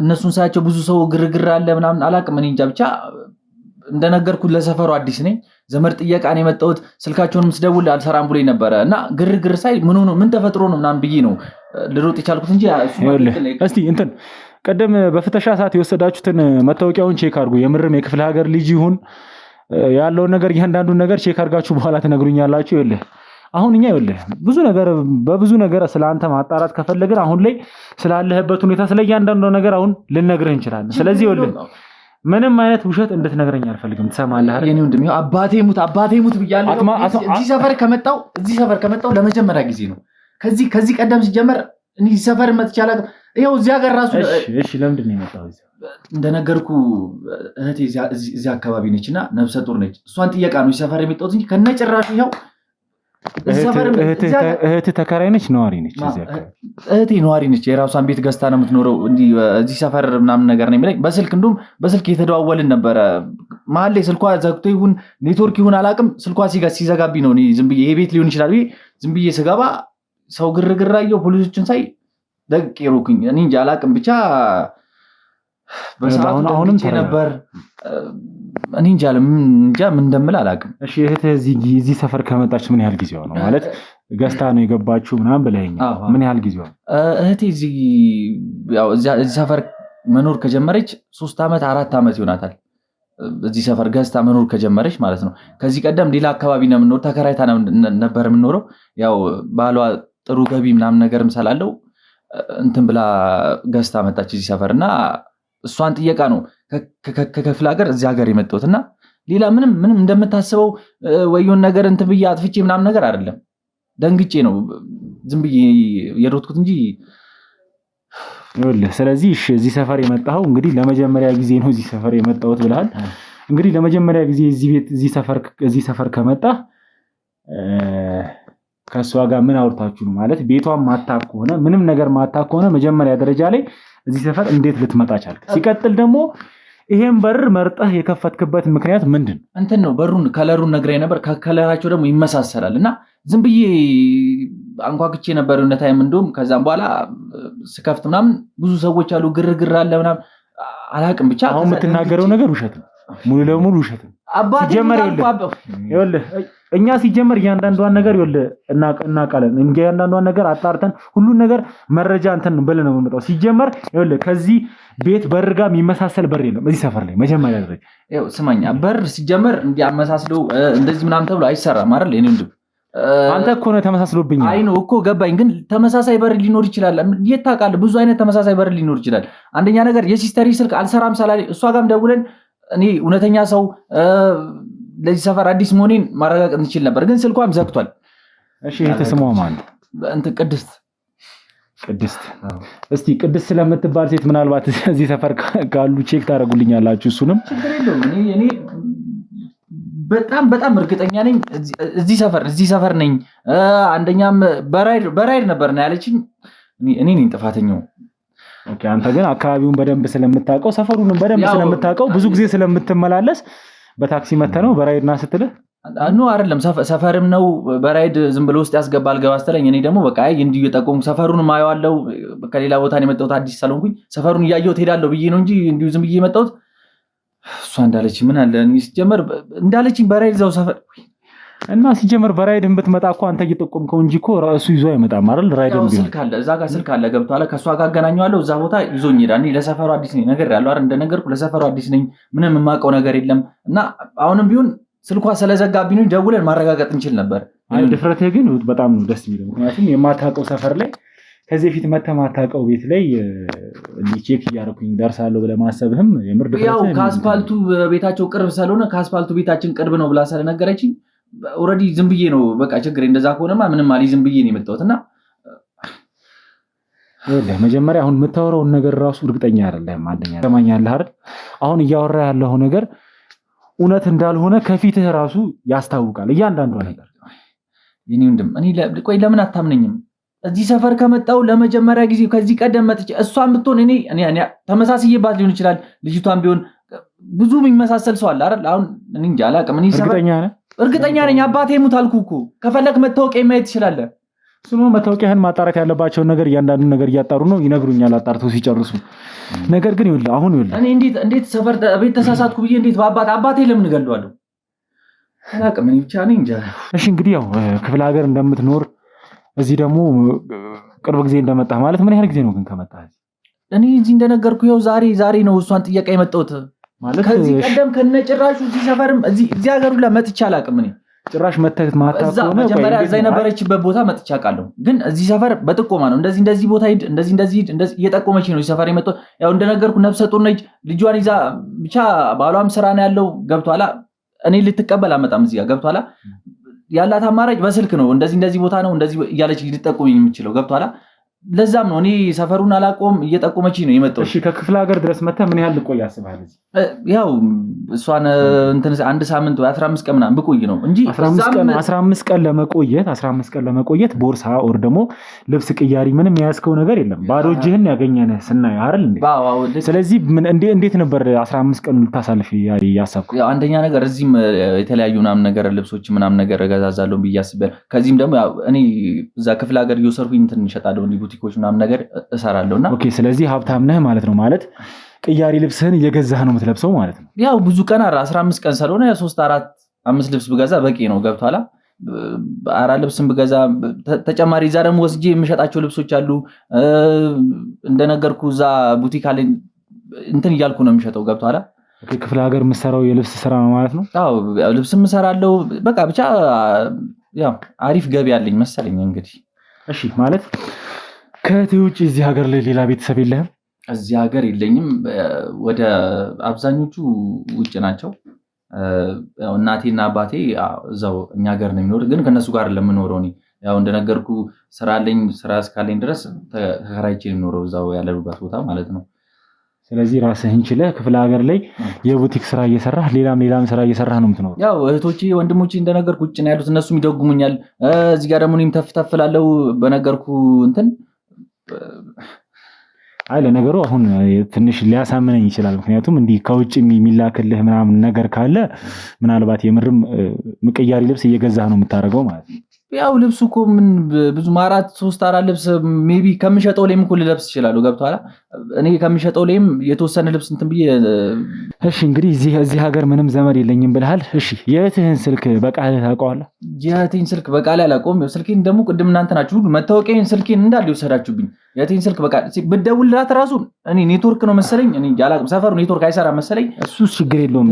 እነሱን ሳያቸው ብዙ ሰው ግርግር አለ ምናምን አላውቅም። እኔ እንጃ ብቻ እንደነገርኩት ለሰፈሩ አዲስ ነኝ። ዘመድ ጥየቃ ነው የመጣሁት። ስልካቸውንም ስደውል አልሰራም ብሎኝ ነበረ እና ግርግር ሳይ ምን ተፈጥሮ ነው ምናምን ብዬ ነው ልሮጥ የቻልኩት እንጂ እስቲ ቀደም በፍተሻ ሰዓት የወሰዳችሁትን መታወቂያውን ቼክ አድርጉ። የምርም የክፍለ ሀገር ልጅ ይሁን ያለውን ነገር እያንዳንዱን ነገር ቼክ አድርጋችሁ በኋላ ትነግሩኛላችሁ። አሁን እኛ በብዙ ነገር ስለአንተ ማጣራት ከፈለግን አሁን ላይ ስላለህበት ሁኔታ ስለ እያንዳንዱ ነገር አሁን ልነግርህ እንችላለን። ስለዚህ ምንም አይነት ውሸት እንድትነግረኝ አልፈልግም። ትሰማለህ አይደል? የኔ ወንድም አባቴ ሙት ብያለሁ። እዚህ ሰፈር ከመጣው ለመጀመሪያ ጊዜ ነው። ከዚህ ቀደም ሲጀመር እዚህ ሰፈር መጥቻለ። ይሄው እዚህ ሀገር ራሱ እሺ፣ ለምንድን ነው የመጣው? እንደነገርኩ እህቴ እዚህ አካባቢ ነችና ነፍሰ ጡር ነች። እሷን ጥየቃ ነው ሰፈር የመጣሁት እንጂ ከነጭራሹ ይሄው እህት ተከራይ ነች ነዋሪ ነች? እህቴ ነዋሪ ነች። የራሷን ቤት ገዝታ ነው የምትኖረው። እንዲህ እዚህ ሰፈር ምናምን ነገር ነው የሚለኝ። በስልክ የተደዋወልን ነበረ። መሀል ላይ ስልኳ ዘግቶ ይሁን ኔትወርክ ይሁን አላውቅም፣ ስልኳ ሲዘጋቢ ነው ዝም ብዬ ይሄ ቤት ሊሆን ይችላል ዝም ብዬ ስገባ ሰው ግርግር አየሁ። ፖሊሶችን ሳይ ደቅ ይሩኩኝ። እኔ እንጃ አላውቅም ብቻ አሁንም ነበር። እኔ እንጃ ምን እንደምል አላውቅም። እሺ እህት እዚህ ሰፈር ከመጣች ምን ያህል ጊዜዋ ነው? ማለት ገዝታ ነው የገባችው ምናምን ብለኸኛል። ምን ያህል ጊዜዋ ነው? እህቴ እዚህ ሰፈር መኖር ከጀመረች 3 ዓመት 4 ዓመት ይሆናታል። እዚህ ሰፈር ገዝታ መኖር ከጀመረች ማለት ነው። ከዚህ ቀደም ሌላ አካባቢ ነው የምንኖር፣ ተከራይታ ነበር የምንኖረው። ያው ባሏ ጥሩ ገቢ ምናምን ነገርም ስላለው እንትን ብላ ገዝታ መጣች እዚህ ሰፈርና እሷን ጥየቃ ነው ከክፍለ ሀገር እዚህ ሀገር የመጣሁት እና ሌላ ምንም እንደምታስበው ወይውን ነገር እንትን ብዬ አጥፍቼ ምናምን ነገር አይደለም። ደንግጬ ነው ዝም ብዬ የሮጥኩት እንጂ። ስለዚህ እዚህ ሰፈር የመጣኸው እንግዲህ ለመጀመሪያ ጊዜ ነው እዚህ ሰፈር የመጣሁት ብለሃል። እንግዲህ ለመጀመሪያ ጊዜ እዚህ ሰፈር ከመጣህ ከእሷ ጋር ምን አውርታችሁ ነው? ማለት ቤቷን ማታውቅ ከሆነ ምንም ነገር ማታውቅ ከሆነ መጀመሪያ ደረጃ ላይ እዚህ ሰፈር እንዴት ልትመጣ ቻልክ? ሲቀጥል ደግሞ ይሄን በር መርጠህ የከፈትክበት ምክንያት ምንድን ነው? እንትን ነው ከለሩን ነግረኝ ነበር። ከከለራቸው ደግሞ ይመሳሰላል እና ዝም ብዬ አንኳክቼ ነበር የሆነ ታይም እንደውም ከዛም በኋላ ስከፍት ምናምን ብዙ ሰዎች አሉ ግርግር አለ ምናምን አላቅም ብቻ አሁን የምትናገረው ነገር ውሸት ነው ሙሉ ለሙሉ ውሸት ነው ሲጀመር ይኸውልህ እኛ ሲጀመር እያንዳንዷን ነገር ይኸውልህ እናቃለን እያንዳንዷን ነገር አጣርተን ሁሉን ነገር መረጃ እንትን ብለን ነው የምንመጣው ሲጀመር ይኸውልህ ከዚህ ቤት በር ጋር የሚመሳሰል በር የለም እዚህ ሰፈር ላይ መጀመሪያ ደረጃ ይኸው ስማኛ በር ሲጀመር እንዲያመሳስለው እንደዚህ ምናምን ተብሎ አይሰራም አይደል እኔ እንዴ አንተ እኮ ነው ተመሳስሎብኛል አይ ነው እኮ ገባኝ ግን ተመሳሳይ በር ሊኖር ይችላል የታውቃለህ ብዙ አይነት ተመሳሳይ በር ሊኖር ይችላል አንደኛ ነገር የሲስተሪ ስልክ አልሰራም ሳላሊ እሷ ጋርም ደውለን እኔ እውነተኛ ሰው ለዚህ ሰፈር አዲስ መሆኔን ማረጋገጥ እንችል ነበር ግን ስልኳም ዘግቷል እሺ የተሰማው ማን እንት ቅድስት እስቲ ቅድስት ስለምትባል ሴት ምናልባት እዚህ ሰፈር ካሉ ቼክ ታደርጉልኛላችሁ እሱንም ችግር የለውም እኔ በጣም እርግጠኛ ነኝ እዚህ ሰፈር ነኝ አንደኛም በራይድ ነበርና ያለችኝ እኔ ነኝ ጥፋተኛው ኦኬ አንተ ግን አካባቢውን በደንብ ስለምታውቀው ሰፈሩንም በደንብ ስለምታውቀው ብዙ ጊዜ ስለምትመላለስ በታክሲ መተነው በራይድና ስትልህ ኖ አይደለም ሰፈርም ነው በራይድ ዝም ብሎ ውስጥ ያስገባል ገባስተለኝ እኔ ደግሞ በቃ እንዲሁ የጠቆም ሰፈሩን ማየዋለው ከሌላ ቦታ ነው የመጣሁት አዲስ ሰለንኩኝ ሰፈሩን እያየሁት ሄዳለሁ ብዬ ነው እንጂ እንዲሁ ዝም ብዬ የመጣሁት እሷ እንዳለች ምን አለ ሲጀመር እንዳለችኝ በራይድ ዘው ሰፈር እና ሲጀመር በራይድን ብትመጣ እኮ አንተ እየጠቆምከው እንጂ እኮ ራሱ ይዞ አይመጣም አይደል ራይድን ቢሆን ስልክ አለ እዛ ጋር ስልክ አለ ገብቷል ከሷ ጋር አገናኘዋለሁ እዛ ቦታ ይዞኝ ይሄዳል እኔ ለሰፈሩ አዲስ ነኝ ነገር ያለው አይደል እንደነገርኩ ለሰፈሩ አዲስ ነኝ ምንም የማውቀው ነገር የለም እና አሁንም ቢሆን ስልኳ ስለዘጋብኝ ነው ደውለን ማረጋገጥ እንችል ነበር አይ ድፍረትህ ግን በጣም ነው ደስ የሚለው ምክንያቱም የማታውቀው ሰፈር ላይ ከዚህ በፊት ማታውቀው ቤት ላይ ቼክ እያደረኩኝ ደርሳለሁ ብለህ ማሰብህም የምር ድፍረትህ ያው ከአስፋልቱ ቤታቸው ቅርብ ስለሆነ ከአስፋልቱ ቤታችን ቅርብ ነው ብላ ስለነገረችኝ ኦሬዲ ዝም ብዬ ነው በቃ ችግር እንደዛ ከሆነማ ምንም አሊ ዝም ብዬ ነው የመጣሁትና መጀመሪያ አሁን የምታወራውን ነገር ራሱ እርግጠኛ አይደለም አንደኛ ተማኛለህ አይደል አሁን እያወራ ያለው ነገር እውነት እንዳልሆነ ከፊትህ ራሱ ያስታውቃል እያንዳንዱ ነገር የኔ ወንድም እኔ ቆይ ለምን አታምነኝም እዚህ ሰፈር ከመጣው ለመጀመሪያ ጊዜ ከዚህ ቀደም መጥቼ እሷን ብትሆን እኔ ተመሳሳይባት ሊሆን ይችላል ልጅቷን ቢሆን ብዙ የሚመሳሰል ሰው አለ አይደል አሁን እኔ እንጃ አላውቅም እኔ ሰፈር እርግጠኛ ነኝ አባቴ ሙት አልኩ እኮ ከፈለክ መታወቂያ ማየት ትችላለህ ስሙ መታወቂያህን ማጣራት ያለባቸው ነገር እያንዳንዱ ነገር እያጣሩ ነው ይነግሩኛል አጣርተው ሲጨርሱ ነገር ግን ይኸውልህ አሁን ይኸውልህ እኔ እንዴት ሰፈር ቤት ተሳሳትኩ ብዬ እንዴት አባቴ ለምን እገለዋለሁ አላውቅም እኔ ብቻ ነኝ እንጃ እሺ እንግዲህ ያው ክፍለ ሀገር እንደምትኖር እዚህ ደግሞ ቅርብ ጊዜ እንደመጣህ ማለት ምን ያህል ጊዜ ነው ግን ከመጣህ እኔ እዚህ እንደነገርኩ ይኸው ዛሬ ነው እሷን ጥያቄ የመጣሁት ማለት ከዚህ ቀደም ከነጭራሹ እዚህ ሰፈርም እዚህ ሀገሩ ላይ መጥቼ አላውቅም እኔ ጭራሽ መተህ ማታውቀው ነው መጀመሪያ እዛ የነበረችበት ቦታ መጥቼ አውቃለሁ ግን እዚህ ሰፈር በጥቆማ ነው እንደዚህ ቦታ ሂድ እንደዚህ እየጠቆመች ነው እዚህ ሰፈር የመጣሁት ያው እንደነገርኩ ነፍሰ ጡር ነች ልጇን ይዛ ብቻ ባሏም ስራ ነው ያለው ገብቷላ እኔ ልትቀበል አመጣም እዚህ ጋር ገብቷላ ያላት አማራጭ በስልክ ነው እንደዚህ ቦታ ነው እንደዚህ እያለች ልትጠቁመኝ የምችለው ገብቷላ ለዛም ነው እኔ ሰፈሩን አላቆም እየጠቆመች ነው የመጣው እሺ ከክፍለ ሀገር ድረስ መተህ ምን ያህል ልቆይ አስባለህ ያው እሷን እንትን አንድ ሳምንት ወይ 15 ቀን ምናምን ብቆይ ነው እንጂ 15 ቀን ለመቆየት ቦርሳ ኦር ደግሞ ልብስ ቅያሪ ምንም ያስከው ነገር የለም ባዶ እጅህን ያገኘነህ ስናይ አይደል እንዴ ስለዚህ ምን እንዴት ነበር 15 ቀን ልታሳልፍ ያሳብኩ ያው አንደኛ ነገር እዚህም የተለያዩ ምናምን ነገር ልብሶች ምናምን ነገር እገዛዛለሁ ብያስበል ከዚህም ደግሞ ያው እኔ እዛ ክፍለ ሀገር እየወሰድኩኝ እንትን እሸጣለሁ እንዲ ቡቲኮች ምናምን ነገር እሰራለሁና ኦኬ ስለዚህ ሀብታም ነህ ማለት ነው ማለት ቅያሪ ልብስህን እየገዛህ ነው የምትለብሰው ማለት ነው ያው ብዙ ቀን 15 ቀን ስለሆነ 3 4 5 ልብስ ብገዛ በቂ ነው ገብቷላ አራ ልብስም ብገዛ ተጨማሪ እዛ ደግሞ ወስጄ የምሸጣቸው ልብሶች አሉ እንደነገርኩ እዛ ቡቲክ አለ እንትን እያልኩ ነው የምሸጠው ገብቷላ ኦኬ ክፍለ ሀገር የምትሰራው የልብስ ስራ ነው ማለት ነው አዎ ልብስም እሰራለሁ በቃ ብቻ ያው አሪፍ ገቢ አለኝ መሰለኝ እንግዲህ እሺ ማለት ከእህቴ ውጭ እዚህ ሀገር ላይ ሌላ ቤተሰብ የለህም እዚህ ሀገር የለኝም ወደ አብዛኞቹ ውጭ ናቸው ያው እናቴና አባቴ እዛው እኛ ሀገር ነው የሚኖር ግን ከነሱ ጋር ለምኖረው እኔ ያው እንደነገርኩ ስራ አለኝ ስራ እስካለኝ ድረስ ተከራይቼ ነው የምኖረው እዛው ያለሁበት ቦታ ማለት ነው ስለዚህ ራስህን ችለህ ክፍለ ሀገር ላይ የቡቲክ ስራ እየሰራህ ሌላም ስራ እየሰራህ ነው የምትኖረው ያው እህቶቼ ወንድሞቼ እንደነገርኩ ውጭ ነው ያሉት እነሱም ይደጉሙኛል እዚህ ጋር ደግሞ እኔም ተፍተፍላለሁ በነገርኩ እንትን አይ ለነገሩ አሁን ትንሽ ሊያሳምነኝ ይችላል ምክንያቱም እንዲህ ከውጭ የሚላክልህ ምናምን ነገር ካለ ምናልባት የምርም ምቅያሪ ልብስ እየገዛህ ነው የምታደርገው ማለት ነው ያው ልብሱ እኮ ምን ብዙ 3-4 ልብስ ሜቢ ከምሸጠው ላይም እኮ ልለብስ ይችላል ገብቷል እኔ ከምሸጠው ላይም የተወሰነ ልብስ እንትን ብዬ እሺ እንግዲህ እዚህ ሀገር ምንም ዘመድ የለኝም ብለሃል እሺ የእህትህን ስልክ በቃል ታውቀዋለህ የእህቴን ስልክ በቃል አላውቀውም ስልኬን ደግሞ ቅድም እናንተ ናችሁ ሁሉ መታወቂያዬን ስልኬን እንዳለ ይወሰዳችሁብኝ የእህቴን ስልክ በቃል ብትደውልላት ራሱ እኔ ኔትወርክ ነው መሰለኝ እኔ ያላቅም ሰፈሩ ኔትወርክ አይሰራም መሰለኝ እሱ ችግር የለውም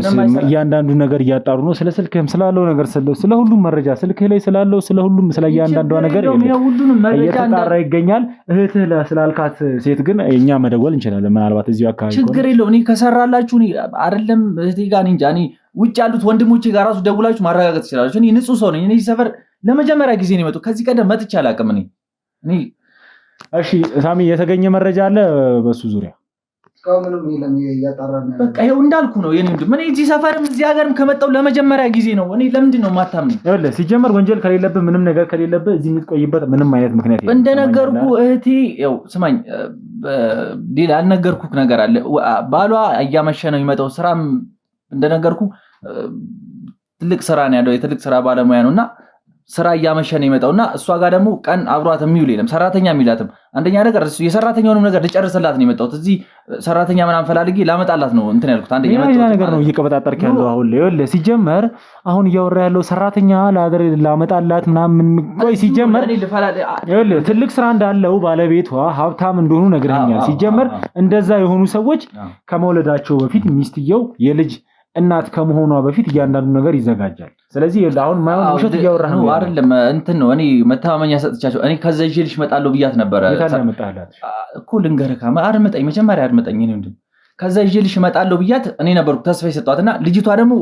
እያንዳንዱ ነገር እያጣሩ ነው ስለ ስልክህም ስላለው ነገር ስለ ሁሉም መረጃ ስልክህ ላይ ስላለው ስለ ሁሉም ስለ እያንዳንዷ ነገር ሁሉንም መረጃ እየተጣራ ይገኛል እህትህ ስላልካት ሴት ግን እኛ መደወል እንችላለን ምናልባት እዚሁ አካባቢ ችግር የለውም እኔ ከሰራላችሁ እኔ አይደለም እህቴ ጋር እንጃ እኔ ውጭ ያሉት ወንድሞቼ ጋር ራሱ ደውላችሁ ማረጋገጥ ትችላላችሁ እኔ ንጹህ ሰው ነኝ እኔ ሰፈር ለመጀመሪያ ጊዜ ነው የመጣው ከዚህ ቀደም መጥቼ አላውቅም እኔ እሺ ሳሚ የተገኘ መረጃ አለ በሱ ዙሪያ እስካሁንም የለም እያጣራን በቃ ይሄው እንዳልኩ ነው የኔ ወንድም እኔ እዚህ ሰፈርም እዚህ ሀገርም ከመጣው ለመጀመሪያ ጊዜ ነው እኔ ለምንድን ነው ማታምነኝ ይኸውልህ ሲጀመር ወንጀል ከሌለብህ ምንም ነገር ከሌለብህ እዚህ የምትቆይበት ምንም አይነት ምክንያት የለም እንደነገርኩ እህቴ ያው ስማኝ ሌላ ያልነገርኩህ ነገር አለ ባሏ እያመሸ ነው የሚመጣው ስራም እንደነገርኩ ትልቅ ስራ ነው ያለው የትልቅ ስራ ባለሙያ ነውና ስራ እያመሸ ነው የሚመጣውና እሷ ጋር ደግሞ ቀን አብሯት የሚውል የለም ሰራተኛ የሚላትም አንደኛ ነገር የሰራተኛውንም ነገር ልጨርስላት ነው የመጣሁት እዚህ ሰራተኛ ምናምን ፈላልጌ ላመጣላት ነው እንትን ያልኩት አንደኛ ነገር ነው እየቀበጣጠርክ ያለው አሁን ይኸውልህ ሲጀመር አሁን እያወራ ያለው ሰራተኛ ለሀገር ላመጣላት ምናምን ቆይ ሲጀመር ይኸውልህ ትልቅ ስራ እንዳለው ባለቤቷ ሀብታም እንደሆኑ ነግረኛል ሲጀመር እንደዛ የሆኑ ሰዎች ከመውለዳቸው በፊት ሚስትየው የልጅ እናት ከመሆኗ በፊት እያንዳንዱ ነገር ይዘጋጃል ስለዚህ አሁን ማይሆን ውሸት እያወራህ ነው አይደለም እንትን ነው እኔ መተማመኛ ሰጥቻቸው እኔ ከዛ ይዤልሽ እመጣለሁ ብያት ነበር እኮ ልንገርህ አድምጠኝ መጀመሪያ አድምጠኝ እኔ እንዴ ከዛ ይዤልሽ እመጣለሁ ብያት እኔ ነበርኩ ተስፋ የሰጧትና ልጅቷ ደግሞ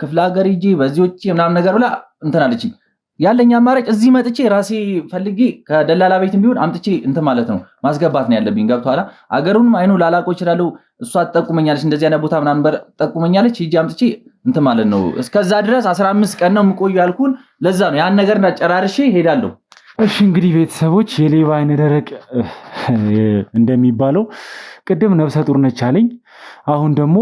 ክፍለ ሀገር ሂጄ በዚህዎች ምናምን ነገር ብላ እንትን አለችኝ ያለኝ አማራጭ እዚህ መጥቼ ራሴ ፈልጌ ከደላላ ቤትም ቢሆን አምጥቼ እንትን ማለት ነው ማስገባት ነው ያለብኝ ገብቷላ አገሩንም አይኑ ላላቆ ይችላልው እሷ ተጠቁመኛለች እንደዚህ አይነት ቦታ ምናምን ተጠቁመኛለች ሂጄ አምጥቼ እንትን ማለት ነው እስከዛ ድረስ 15 ቀን ነው የምቆዩ ያልኩን ለዛ ነው ያን ነገር እንዳጨራርሼ ሄዳለሁ እሺ እንግዲህ ቤተሰቦች የሌባ አይነ ደረቅ እንደሚባለው ቅድም ነፍሰ ጡር ነች አለኝ አሁን ደግሞ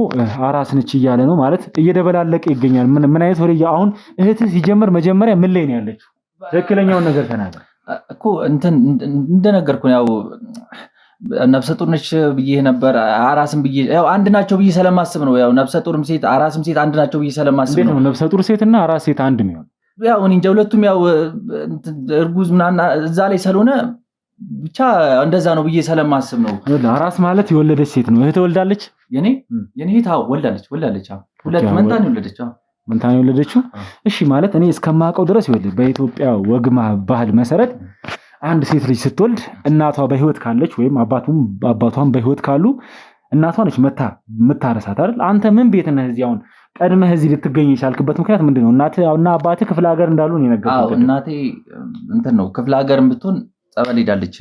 አራስ ነች እያለ ነው ማለት እየደበላለቀ ይገኛል ምን አይነት ወሬ አሁን እህትህ ሲጀመር መጀመሪያ ምን ላይ ነው ያለችው ትክክለኛውን ነገር ተናገር እኮ እንትን እንደነገርኩ ያው ነፍሰ ጡር ነች ብዬ ነበር አራስም ብዬ ያው አንድ ናቸው ብዬ ስለማስብ ነው ያው ነፍሰ ጡርም ሴት አራስም ሴት አንድ ናቸው ብዬ ስለማስብ ነው ነፍሰ ጡር ሴትና አራስ ሴት አንድ ነው ያው እኔ እንጃ ሁለቱም ያው እርጉዝ ምናምን እዛ ላይ ስለሆነ ብቻ እንደዛ ነው ብዬ ስለማስብ ነው አራስ ማለት የወለደች ሴት ነው እህት ወልዳለች የኔ እህት ወልዳለች ሁለት መንታ ነው የወለደችው መንታ ነው የወለደችው እሺ ማለት እኔ እስከማውቀው ድረስ ይወልድ በኢትዮጵያ ወግማ ባህል መሰረት አንድ ሴት ልጅ ስትወልድ እናቷ በህይወት ካለች ወይም አባቷም በህይወት ካሉ እናቷ ነች መታረሳት አይደል አንተ ምን ቤት ነህ እዚህ አሁን ቀድመህ እዚህ ልትገኝ ይቻልክበት ምክንያት ምንድነው እናትና አባትህ ክፍለ ሀገር እንዳሉ ነው የነገርኩህ እናቴ እንትን ነው ክፍለ ሀገርም ብትሆን ጸበል ሄዳለች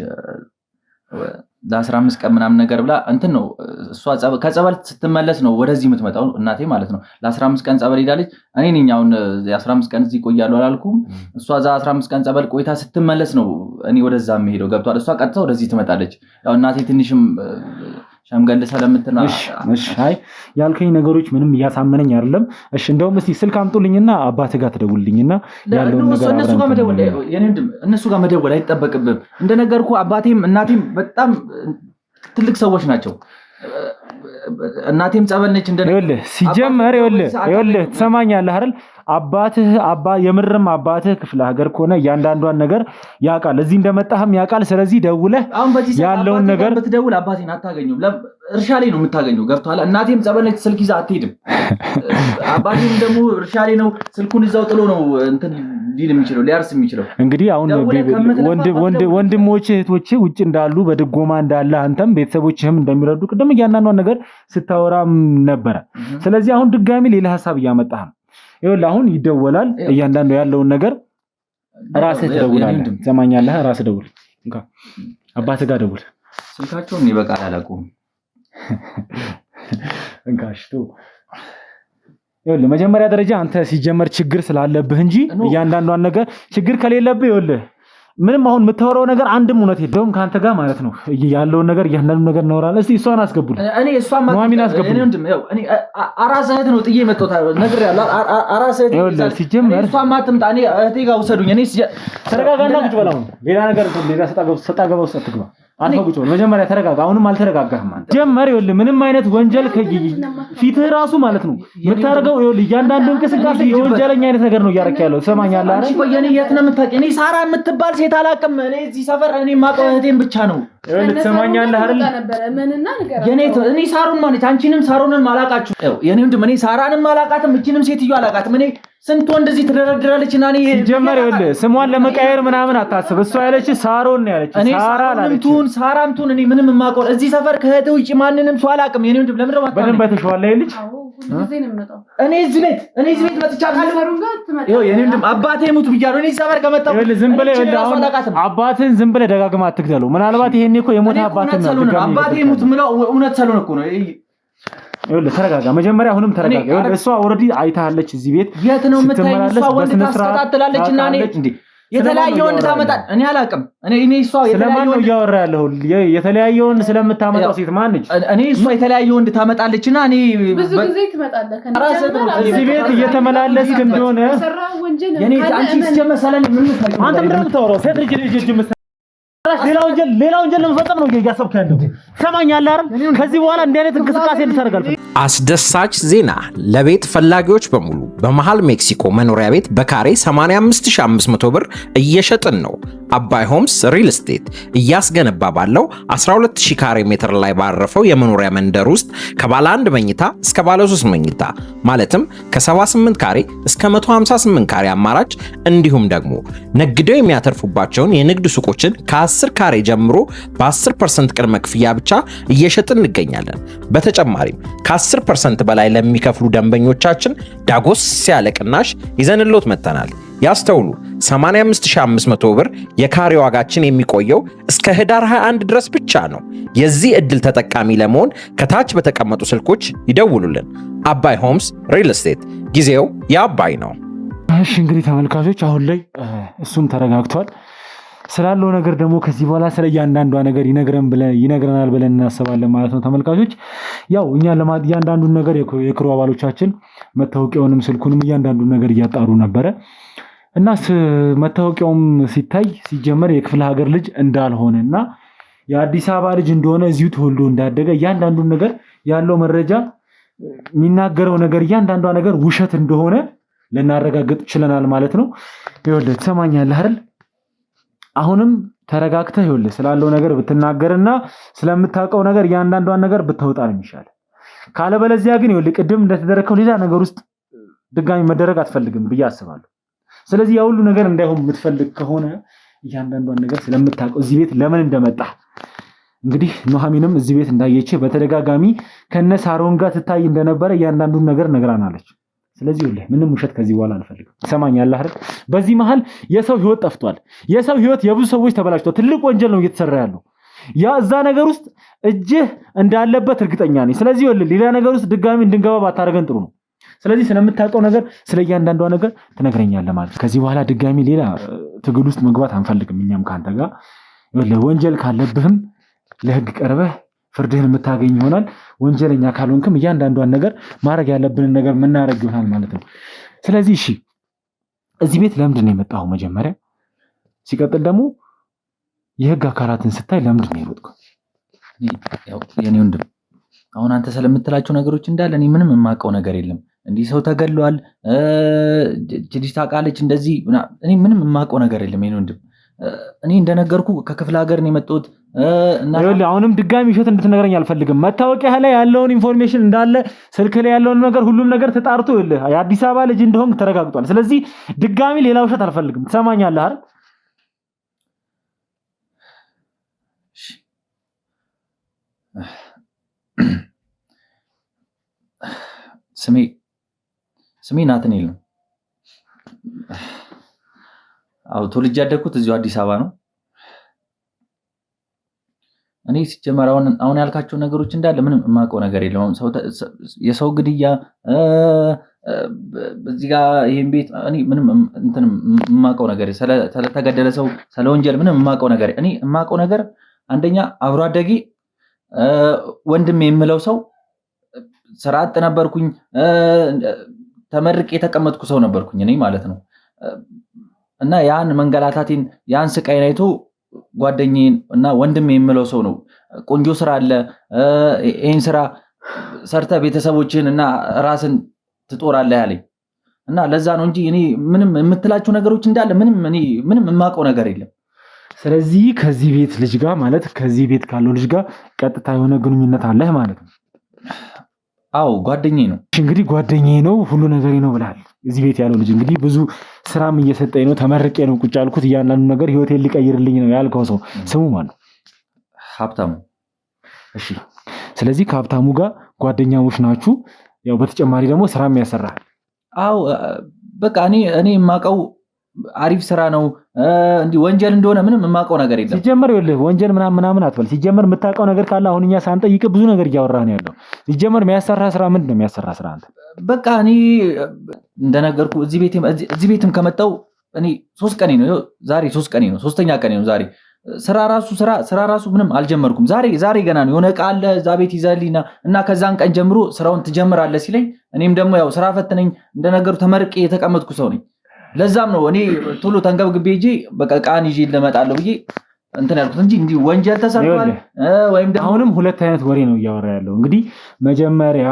ለ15 ቀን ምናምን ነገር ብላ እንትን ነው እሷ ከጸበል ስትመለስ ነው ወደዚህ የምትመጣው እናቴ ማለት ነው ለ15 ቀን ጸበል ሄዳለች እኔ ነኝ አሁን የ15 ቀን እዚህ ቆያለሁ አላልኩም እሷ ዛ 15 ቀን ጸበል ቆይታ ስትመለስ ነው እኔ ወደዛ የምሄደው ገብቷል እሷ ቀጥታ ወደዚህ ትመጣለች ያው እናቴ ትንሽም ሸምገል ስለምትና እሺ አይ ያልከኝ ነገሮች ምንም እያሳመነኝ አይደለም እሺ እንደውም እስቲ ስልክ አምጡልኝና አባቴ ጋር ተደውልልኝና ያለውን ነገር እነሱ ጋር መደወል አይጠበቅብም እንደነገርኩ አባቴም እናቴም በጣም ትልቅ ሰዎች ናቸው እናቴም ጸበል ነች ይኸውልህ ሲጀመር ይኸውልህ ትሰማኛለህ አይደል የምርም አባትህ ክፍለ ሀገር ከሆነ እያንዳንዷን ነገር ያውቃል እዚህ እንደመጣህም ያውቃል ስለዚህ ደውለህ ያለውን ነገር ብትደውል አባቴን አታገኙም እርሻ ላይ ነው የምታገኘው ገብቷል እናቴም ጸበል ነች ስልክ ይዛ አትሄድም አባቴም ደግሞ እርሻ ላይ ነው ስልኩን ይዛው ጥሎ ነው እንትን ሊል የሚችለው ሊያርስ የሚችለው እንግዲህ አሁን ወንድሞች እህቶች ውጭ እንዳሉ በድጎማ እንዳለ አንተም ቤተሰቦችህም እንደሚረዱ ቅድም እያንዳንዷን ነገር ስታወራም ነበረ ስለዚህ አሁን ድጋሚ ሌላ ሐሳብ እያመጣህ ነው ይኸውልህ አሁን ይደወላል እያንዳንዱ ያለውን ነገር ራስህ ትደውላለህ ትሰማኛለህ ራስህ ደውል አባትህ ጋር ደውል ስልካቸውን ይበቃል አላውቅም እንካሽቱ ይኸውልህ መጀመሪያ ደረጃ አንተ ሲጀመር ችግር ስላለብህ እንጂ እያንዳንዷን ነገር ችግር ከሌለብህ ይኸውልህ ምንም አሁን የምታወራው ነገር አንድም እውነት የለውም ካንተ ጋር ማለት ነው። ያለውን ነገር እያንዳንዱ ነገር እናወራለን። እስቲ እሷን አስገቡልኝ። እኔ እሷን ማሚን አስገቡልኝ። እኔ አራስ እህት ነው ጥዬ መጣሁ። ነግሬሃለሁ። አራስ እህት ይኸውልህ፣ ሲጀመር እሷን ማትምጣ። እኔ እህቴ ጋር ውሰዱኝ። እኔ ተረጋጋና ቁጭ በል። አሁን ሌላ ነገር ሌላ ሰጣ ገባ ውስጥ አትግባ። አንተ ቁጭ በል መጀመሪያ ተረጋጋ። አሁንም አልተረጋጋህም አንተ። ጀመር ይኸውልህ፣ ምንም አይነት ወንጀል ፊትህ ራሱ ማለት ነው የምታደርገው። ይኸውልህ እያንዳንዱ እንቅስቃሴ የወንጀለኛ አይነት ነገር ነው እያደረክ ያለው። ትሰማኛለህ አይደል? ቆይ እኔ የት ነው የምታውቂው? እኔ ሳራ የምትባል ሴት አላውቅም። እኔ እዚህ ሰፈር እኔ የማውቀው እህቴን ብቻ ነው። ይኸውልህ ትሰማኛለህ አይደል? እኔ ሳሮን ማለት አንቺንም ሳሮንን አላውቃችሁ። የኔ ወንድም እኔ ሳራንም አላውቃትም፣ እቺንም ሴትዮ አላውቃትም። እኔ ስንት ወንድ እዚህ ትደረድራለች እና እኔ ሲጀመር ይኸውልህ ስሟን ለመቀየር ምናምን አታስብ። እሷ ያለች ሳሮን ነው ያለች። ሳራም ትሁን እኔ ምንም የማውቀው እዚህ ሰፈር ከእህቴ ውጪ ማንንም ሰው አላውቅም። የኔ ወንድም ለምን ነው በደንብ አይተሽዋል ይሄ ልጅ? እኔ እዚህ ቤት መጥቻለሁ። ይኸው የኔ ወንድም አባቴ ሙት ብያለሁ። እኔ ሰፈር ከመጣሁ ዝም ብለህ አባትህን ዝም ብለህ ደጋግማ አትግደለው። ምናልባት ይሄኔ እኮ የሞተ አባትህ ነው። አባቴ ሙት ምለው እውነት ስለሆነ እኮ ነው። ይኸውልህ ተረጋጋ። መጀመሪያ አሁንም ተረጋጋ። ይኸውልህ እሷ ኦልሬዲ አይታለች እዚህ ቤት የት ነው የምታየው? እሷ ወንድ ታስከታተላለች እና እኔ የተለያየ ወንድ ታመጣ እኔ አላውቅም። እኔ እሷ ስለማን ነው እያወራ ያለው? የተለያየ ወንድ ስለምታመጣው ሴት ማን ነች? እኔ እሷ የተለያየ ወንድ ታመጣለችና እኔ ብዙ ጊዜ ትመጣለህ እዚህ ቤት እየተመላለስክ እንደሆነ የኔ አንቺ ሲጀመሰለን ምን ነው አንተ ምንድን ነው የምታወራው? ሴት ልጅ ሌላ ወንጀል ለመፈጸም ነው እያሰብክ ያለው። ሰማኛለህ አይደል? ከዚህ በኋላ እንዲህ አይነት እንቅስቃሴ እንድታደርጋል። አስደሳች ዜና ለቤት ፈላጊዎች በሙሉ በመሃል ሜክሲኮ መኖሪያ ቤት በካሬ 85500 ብር እየሸጥን ነው። አባይ ሆምስ ሪል ስቴት እያስገነባ ባለው 12000 ካሬ ሜትር ላይ ባረፈው የመኖሪያ መንደር ውስጥ ከባለ 1 መኝታ እስከ ባለ 3 መኝታ ማለትም ከ78 ካሬ እስከ 158 ካሬ አማራጭ እንዲሁም ደግሞ ነግደው የሚያተርፉባቸውን የንግድ ሱቆችን ከ10 ካሬ ጀምሮ በ10% ቅድመ ክፍያ ብቻ እየሸጥን እንገኛለን። በተጨማሪም ከ10% በላይ ለሚከፍሉ ደንበኞቻችን ዳጎስ ያለ ቅናሽ ይዘንሎት መጥተናል። ያስተውሉ፣ 85500 ብር የካሬ ዋጋችን የሚቆየው እስከ ህዳር 21 ድረስ ብቻ ነው። የዚህ ዕድል ተጠቃሚ ለመሆን ከታች በተቀመጡ ስልኮች ይደውሉልን። አባይ ሆምስ ሪል ስቴት፣ ጊዜው የአባይ ነው። እሺ እንግዲህ ተመልካቾች አሁን ላይ እሱም ተረጋግቷል። ስላለው ነገር ደግሞ ከዚህ በኋላ ስለ እያንዳንዷ ነገር ይነግረናል ብለን እናስባለን ማለት ነው። ተመልካቾች ያው እኛ እያንዳንዱን ነገር የክሩ አባሎቻችን መታወቂያውንም ስልኩንም እያንዳንዱን ነገር እያጣሩ ነበረ እና መታወቂያውም ሲታይ ሲጀመር የክፍለ ሀገር ልጅ እንዳልሆነ እና የአዲስ አበባ ልጅ እንደሆነ እዚሁ ተወልዶ እንዳደገ እያንዳንዱን ነገር ያለው መረጃ የሚናገረው ነገር እያንዳንዷ ነገር ውሸት እንደሆነ ልናረጋግጥ ችለናል ማለት ነው። ይኸውልህ ትሰማኛለህ አይደል? አሁንም ተረጋግተህ ይኸውልህ ስላለው ነገር ብትናገርና ስለምታውቀው ነገር እያንዳንዷን ነገር ብትወጣ ነው የሚሻል። ካለበለዚያ ግን ይኸውልህ ቅድም እንደተደረከው ሌላ ነገር ውስጥ ድጋሚ መደረግ አትፈልግም ብዬ አስባለሁ። ስለዚህ ያ ሁሉ ነገር እንዳይሆን የምትፈልግ ከሆነ እያንዳንዷን ነገር ስለምታውቀው እዚህ ቤት ለምን እንደመጣ እንግዲህ ኑሐሚንም እዚህ ቤት እንዳየች በተደጋጋሚ ከነ ሳሮን ጋር ትታይ እንደነበረ እያንዳንዱን ነገር ነግራናለች። ስለዚህ ይኸውልህ ምንም ውሸት ከዚህ በኋላ አልፈልግም። ትሰማኛለህ አይደል? በዚህ መሃል የሰው ህይወት ጠፍቷል። የሰው ህይወት የብዙ ሰዎች ተበላሽቷል። ትልቅ ወንጀል ነው እየተሰራ ያለው። ያ እዛ ነገር ውስጥ እጅህ እንዳለበት እርግጠኛ ነኝ። ስለዚህ ይኸውልህ ሌላ ነገር ውስጥ ድጋሚ እንድንገባ ባታረገን ጥሩ ነው። ስለዚህ ስለምታውቀው ነገር ስለ እያንዳንዷ ነገር ትነግረኛለህ ማለት። ከዚህ በኋላ ድጋሚ ሌላ ትግል ውስጥ መግባት አንፈልግም። እኛም ካንተ ጋር ይኸውልህ ወንጀል ካለብህም ለህግ ቀርበህ ፍርድህን የምታገኝ ይሆናል። ወንጀለኛ ካልሆንክም እያንዳንዷን ነገር ማድረግ ያለብንን ነገር የምናደርግ ይሆናል ማለት ነው። ስለዚህ እሺ እዚህ ቤት ለምንድን ነው የመጣኸው? መጀመሪያ ሲቀጥል ደግሞ የህግ አካላትን ስታይ ለምንድን ነው የሮጥከው? የኔ ወንድም አሁን አንተ ስለምትላቸው ነገሮች እንዳለ እኔ ምንም የማውቀው ነገር የለም። እንዲህ ሰው ተገድሏል፣ ልጅ ታውቃለች እንደዚህ፣ እኔ ምንም የማውቀው ነገር የለም የኔ ወንድም። እኔ እንደነገርኩ ከክፍለ ሀገር ነው የመጣሁት እና አሁንም ድጋሚ ውሸት እንድትነግረኝ አልፈልግም። መታወቂያ ላይ ያለውን ኢንፎርሜሽን እንዳለ ስልክ ላይ ያለውን ነገር ሁሉም ነገር ተጣርቶ የአዲስ አበባ ልጅ እንደሆንክ ተረጋግጧል። ስለዚህ ድጋሚ ሌላ ውሸት አልፈልግም። ትሰማኛለህ አይደል? ስሜ ናትናኤል ነው። አዎ ተወልጄ ያደግኩት እዚሁ አዲስ አበባ ነው። እኔ ሲጀመር አሁን ያልካቸው ነገሮች እንዳለ ምንም የማውቀው ነገር የለም። የሰው ግድያ እዚህ ጋር ይሄን ቤት እኔ ምንም እንትን የማውቀው ነገር ስለተገደለ ሰው ስለ ወንጀል ምንም የማውቀው ነገር እኔ የማውቀው ነገር አንደኛ አብሮ አደጌ ወንድም የምለው ሰው ስራ አጥ ነበርኩኝ ተመርቄ የተቀመጥኩ ሰው ነበርኩኝ እኔ ማለት ነው እና ያን መንገላታቴን ያን ስቃይን አይቶ ጓደኛዬን እና ወንድም የምለው ሰው ነው ቆንጆ ስራ አለ ይሄን ስራ ሰርተ ቤተሰቦችን እና ራስን ትጦራለህ ያለኝ እና ለዛ ነው እንጂ እኔ ምንም የምትላቸው ነገሮች እንዳለ ምንም የማውቀው ነገር የለም። ስለዚህ ከዚህ ቤት ልጅ ጋር ማለት ከዚህ ቤት ካለው ልጅ ጋር ቀጥታ የሆነ ግንኙነት አለህ ማለት ነው? አዎ ጓደኛዬ ነው። እንግዲህ ጓደኛዬ ነው ሁሉ ነገሬ ነው ብለሃል። እዚህ ቤት ያለው ልጅ እንግዲህ ብዙ ስራም እየሰጠኝ ነው ተመርቄ ነው ቁጭ ያልኩት እያንዳንዱ ነገር ህይወቴን ሊቀይርልኝ ነው ያልከው ሰው ስሙ ማን ነው? ሀብታሙ። እሺ ስለዚህ ከሀብታሙ ጋር ጓደኛሞች ናችሁ። ያው በተጨማሪ ደግሞ ስራም ያሰራል። አዎ በቃ እኔ የማውቀው አሪፍ ስራ ነው እንዲህ ወንጀል እንደሆነ ምንም የማውቀው ነገር የለም። ሲጀመር ይኸውልህ ወንጀል ምናምን አትበል። ሲጀመር የምታውቀው ነገር ካለ አሁን እኛ ሳንጠይቅ ብዙ ነገር እያወራህ ነው ያለው። ሲጀመር የሚያሰራ ስራ ምንድን ነው የሚያሰራ ስራ አንተ? በቃ እኔ እንደነገርኩ እዚህ ቤትም ከመጣሁ እኔ 3 ቀኔ ነው ዛሬ 3 ቀኔ ነው 3ኛ ቀኔ ነው ዛሬ ስራ ራሱ ምንም አልጀመርኩም። ዛሬ ገና ነው የሆነ ዕቃ አለ እዛ ቤት ይዘህልኝና እና ከዛን ቀን ጀምሮ ስራውን ትጀምራለህ ሲለኝ እኔም ደግሞ ያው ስራ ፈትነኝ እንደነገሩ ተመርቄ የተቀመጥኩ ሰው ነኝ። ለዛም ነው እኔ ቶሎ ተንገብግቤ ሂጄ በቃ ዕቃን ይዤ ልመጣለሁ ብዬ እንትን ያልኩት እንጂ እንዲህ ወንጀል ተሰርቷል ወይም ደግሞ አሁንም ሁለት አይነት ወሬ ነው እያወራ ያለው። እንግዲህ መጀመሪያ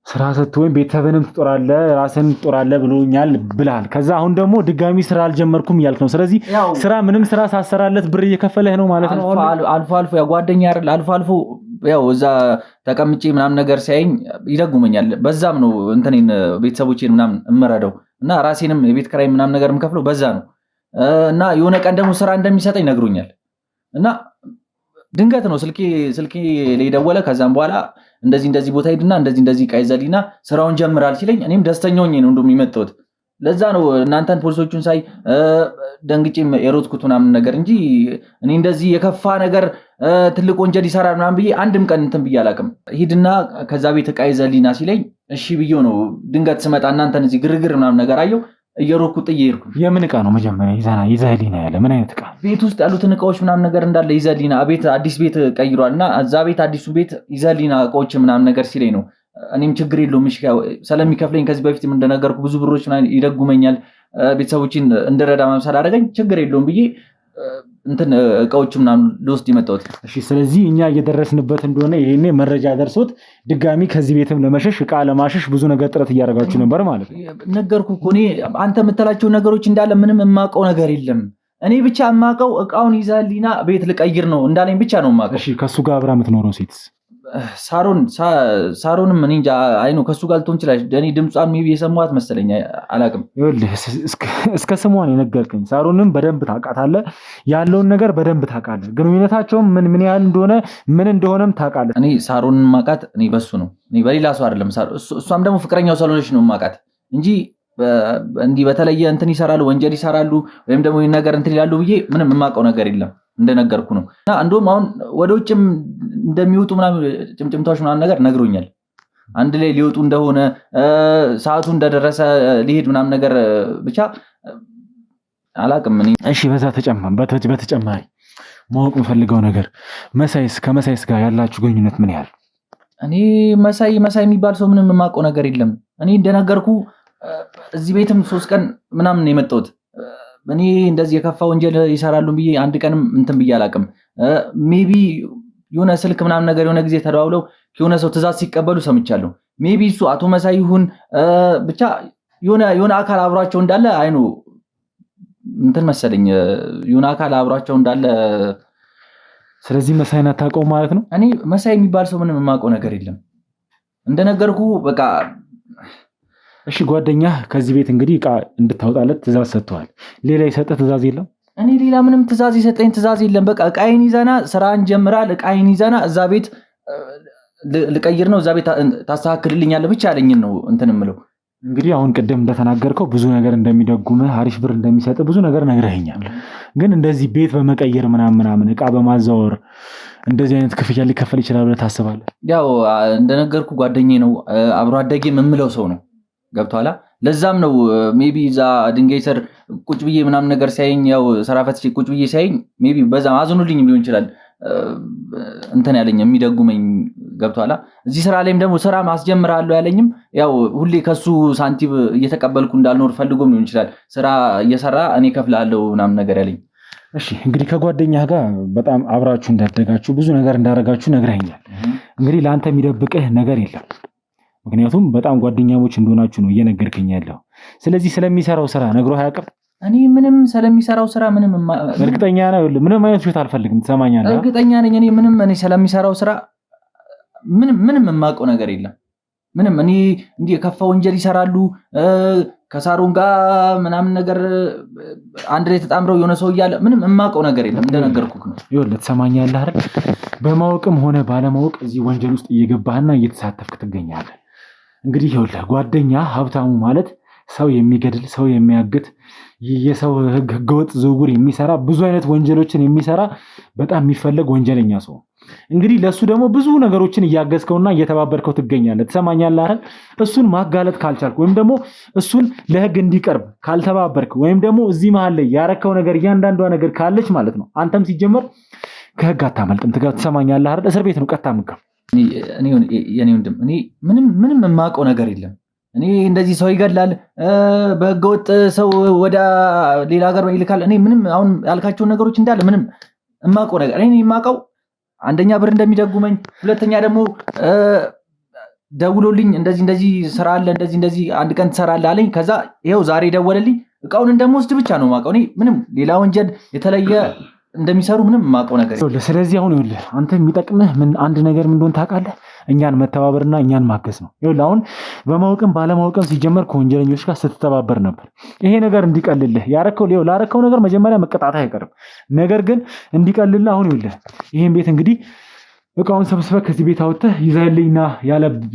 ስራ ሰጥቶኝ ቤተሰብንም ትጦራለህ ራስህን ትጦራለህ ብሎኛል ብላል። ከዛ አሁን ደግሞ ድጋሚ ስራ አልጀመርኩም እያልክ ነው። ስለዚህ ስራ ምንም ስራ ሳሰራለት ብር እየከፈለህ ነው ማለት ነው። አልፎ ያው ጓደኛ አይደል አልፎ ያው እዛ ተቀምጬ ምናምን ነገር ሲያየኝ ይደጉመኛል። በዛም ነው እንትኔን ቤተሰቦቼን ምናምን እመረደው እና ራሴንም የቤት ኪራይ ምናምን ነገር የምከፍለው በዛ ነው እና የሆነ ቀን ደግሞ ስራ እንደሚሰጠኝ ነግሮኛል እና ድንገት ነው ስልኬ ላይ ደወለ። ከዛም በኋላ እንደዚህ ቦታ ሄድና እንደዚህ ዕቃ ይዘህልኝና ስራውን ጀምራል ሲለኝ እኔም ደስተኛ ሆኜ ነው እንደውም የመጣሁት። ለዛ ነው እናንተን ፖሊሶቹን ሳይ ደንግጬም የሮጥኩት ምናምን ነገር እንጂ እኔ እንደዚህ የከፋ ነገር ትልቅ ወንጀል ይሰራል ምናምን ብዬ አንድም ቀን እንትን ብዬ አላውቅም። ሂድና ከዛ ቤት ዕቃ ይዘህልኝና ሲለኝ እሺ ብዬው ነው ድንገት ስመጣ እናንተን እዚህ ግርግር ምናምን ነገር አየሁ እየሮጥኩ ጥዬ ሄድኩ። የምን ዕቃ ነው መጀመሪያ ይዘህልኝ ያለ? ምን አይነት ዕቃ? ቤት ውስጥ ያሉትን ዕቃዎች ምናምን ነገር እንዳለ ይዘህልኝ አዲስ ቤት ቀይሯልና እዛ ቤት አዲሱ ቤት ይዘህልኝ ዕቃዎች ምናምን ነገር ሲለኝ ነው እኔም ችግር የለውም እሺ ስለሚከፍለኝ ከዚህ በፊትም እንደነገርኩ ብዙ ብሮች ይደጉመኛል ቤተሰቦችን እንደረዳ መምሰል አደረገኝ ችግር የለውም ብዬ እንትን ዕቃዎች ምናምን ልወስድ የመጣሁት። እሺ ስለዚህ እኛ እየደረስንበት እንደሆነ ይሄኔ መረጃ ደርሶት ድጋሚ ከዚህ ቤትም ለመሸሽ ዕቃ ለማሸሽ ብዙ ነገር ጥረት እያደረጋችሁ ነበር ማለት ነው። ነገርኩ እኮ እኔ አንተ የምትላቸው ነገሮች እንዳለ ምንም የማውቀው ነገር የለም። እኔ ብቻ የማውቀው ዕቃውን ይዘህልኝና ቤት ልቀይር ነው እንዳለኝ ብቻ ነው የማውቀው። እሺ ከሱ ጋር አብራ የምትኖረው ሴትስ? ሳሮንም እኔ እንጃ አይኑ ከሱ ጋር ልትሆን ይችላል። እኔ ድምጿን ሜቢ የሰማኋት መሰለኝ አላውቅም። ይኸውልህ እስከ ስሟን የነገርከኝ ሳሮንም በደንብ ታውቃታለህ፣ ያለውን ነገር በደንብ ታውቃለህ፣ ግንኙነታቸውም ምን ያህል እንደሆነ ምን እንደሆነም ታውቃለህ። እኔ ሳሮንን ማውቃት እኔ በሱ ነው እኔ በሌላ ሰው አይደለም። እሷም ደግሞ ፍቅረኛው ስለሆነች ነው ማውቃት እንጂ እንዲህ በተለየ እንትን ይሰራሉ ወንጀል ይሰራሉ ወይም ደግሞ ይሄን ነገር እንትን ይላሉ ብዬ ምንም የማውቀው ነገር የለም። እንደነገርኩ ነው እና እንደውም አሁን ወደ ውጭም እንደሚወጡ ምናምን ጭምጭምታዎች ምናምን ነገር ነግሮኛል። አንድ ላይ ሊወጡ እንደሆነ ሰዓቱ እንደደረሰ ሊሄድ ምናምን ነገር ብቻ አላውቅም እኔ። እሺ በተጨማሪ ማወቅ የምፈልገው ነገር ከመሳይስ ጋር ያላችሁ ግንኙነት ምን ያህል? እኔ መሳይ የሚባል ሰው ምንም የማውቀው ነገር የለም። እኔ እንደነገርኩ እዚህ ቤትም 3 ቀን ምናምን ነው የመጣሁት። እኔ እንደዚህ የከፋ ወንጀል ይሰራሉ ብዬ አንድ ቀንም እንትን ብዬ አላውቅም። ሜቢ የሆነ ስልክ ምናምን ነገር የሆነ ጊዜ ተደዋውለው የሆነ ሰው ትእዛዝ ሲቀበሉ ሰምቻለሁ። ሜቢ እሱ አቶ መሳይ ይሁን ብቻ የሆነ አካል አብሯቸው እንዳለ አይኑ እንትን መሰለኝ የሆነ አካል አብሯቸው እንዳለ። ስለዚህ መሳይን አታውቀውም ማለት ነው? እኔ መሳይ የሚባል ሰው ምንም የማውቀው ነገር የለም እንደነገርኩ በቃ። እሺ ጓደኛ ከዚህ ቤት እንግዲህ ዕቃ እንድታወጣለት ትእዛዝ ሰጥተዋል። ሌላ የሰጠ ትእዛዝ የለም? እኔ ሌላ ምንም ትእዛዝ የሰጠኝ ትእዛዝ የለም። በቃ ዕቃዬን ይዘና ስራን ጀምራል። ዕቃዬን ይዘና እዛ ቤት ልቀይር ነው እዛ ቤት ታስተካክልልኛለህ ብቻ ያለኝን ነው እንትን የምለው። እንግዲህ አሁን ቅድም እንደተናገርከው ብዙ ነገር እንደሚደጉምህ አሪፍ ብር እንደሚሰጥ ብዙ ነገር ነግረኸኛል። ግን እንደዚህ ቤት በመቀየር ምናምን ዕቃ በማዛወር እንደዚህ አይነት ክፍያ ሊከፈል ይችላል ብለህ ታስባለህ? ያው እንደነገርኩ ጓደኛዬ ነው አብሮ አደጌ የምለው ሰው ነው ገብቷላ። ለዛም ነው ሜቢ እዛ ድንጋይ ስር ቁጭ ብዬ ምናምን ነገር ሲያየኝ ያው ስራ ፈትቼ ቁጭ ብዬ ሲያየኝ ሜቢ በዛ አዝኑልኝ ሊሆን ይችላል እንትን ያለኝ የሚደጉመኝ ገብቷላ። እዚህ ስራ ላይም ደግሞ ስራ ማስጀምራለሁ ያለኝም ያው ሁሌ ከሱ ሳንቲም እየተቀበልኩ እንዳልኖር ፈልጎም ሊሆን ይችላል። ስራ እየሰራ እኔ ከፍላለሁ ምናምን ነገር ያለኝ። እሺ እንግዲህ ከጓደኛህ ጋር በጣም አብራችሁ እንዳደጋችሁ ብዙ ነገር እንዳረጋችሁ ነግረኸኛል። እንግዲህ ለአንተ የሚደብቅህ ነገር የለም፣ ምክንያቱም በጣም ጓደኛሞች እንደሆናችሁ ነው እየነገርከኝ ያለው። ስለዚህ ስለሚሰራው ስራ ነግሮህ አያውቅም? እኔ ምንም ስለሚሰራው ስራ ምንም እርግጠኛ ነህ? ምንም አይነት ውሸት አልፈልግም፣ ትሰማኛለህ? እርግጠኛ ነኝ። እኔ ስለሚሰራው ስራ ምንም የማውቀው ነገር የለም። ምንም እኔ እንዲህ የከፋ ወንጀል ይሰራሉ ከሳሮን ጋር ምናምን ነገር አንድ ላይ ተጣምረው የሆነ ሰው እያለ ምንም የማውቀው ነገር የለም። እንደነገርኩህ ነው። ይኸውልህ ትሰማኛለህ አይደል? በማወቅም ሆነ ባለማወቅ እዚህ ወንጀል ውስጥ እየገባህና እየተሳተፍክ ትገኛለህ። እንግዲህ ይኸውልህ ጓደኛ ሀብታሙ ማለት ሰው የሚገድል ሰው የሚያግት የሰው ህገወጥ ዝውውር የሚሰራ ብዙ አይነት ወንጀሎችን የሚሰራ በጣም የሚፈለግ ወንጀለኛ ሰው። እንግዲህ ለሱ ደግሞ ብዙ ነገሮችን እያገዝከውና እየተባበርከው ትገኛለህ። ትሰማኛለህ አይደል? እሱን ማጋለጥ ካልቻልክ ወይም ደግሞ እሱን ለህግ እንዲቀርብ ካልተባበርክ ወይም ደግሞ እዚህ መሀል ላይ ያረከው ነገር እያንዳንዷ ነገር ካለች ማለት ነው አንተም ሲጀመር ከህግ አታመልጥም። ትሰማኛለህ አይደል? እስር ቤት ነው ቀጥታ የምትገባው። የኔ ወንድም እኔ ምንም የማውቀው ነገር የለም። እኔ እንደዚህ ሰው ይገድላል በህገወጥ ሰው ወደ ሌላ ሀገር ይልካል። እኔ ምንም አሁን ያልካቸውን ነገሮች እንዳለ ምንም የማውቀው ነገር እኔ የማውቀው አንደኛ ብር እንደሚደጉመኝ፣ ሁለተኛ ደግሞ ደውሎልኝ እንደዚህ ስራ አለ እንደዚህ አንድ ቀን ትሰራለህ አለኝ። ከዛ ይኸው ዛሬ ደወለልኝ። እቃውን እንደምወስድ ብቻ ነው የማውቀው። እኔ ምንም ሌላ ወንጀል የተለየ እንደሚሰሩ ምንም የማውቀው ነገር የለም። ስለዚህ አሁን ይኸውልህ አንተ የሚጠቅምህ አንድ ነገር ምን እንደሆነ ታውቃለህ? እኛን መተባበርና እኛን ማገዝ ነው። ይኸውልህ አሁን በማወቅም ባለማወቅም ሲጀመር ከወንጀለኞች ጋር ስትተባበር ነበር። ይሄ ነገር እንዲቀልልህ ላረከው ነገር መጀመሪያ መቀጣት አይቀርም። ነገር ግን እንዲቀልልህ አሁን ይኸውልህ ይሄን ቤት እንግዲህ እቃውን ሰብስበህ ከዚህ ቤት አውጥተህ ይዘህልኝና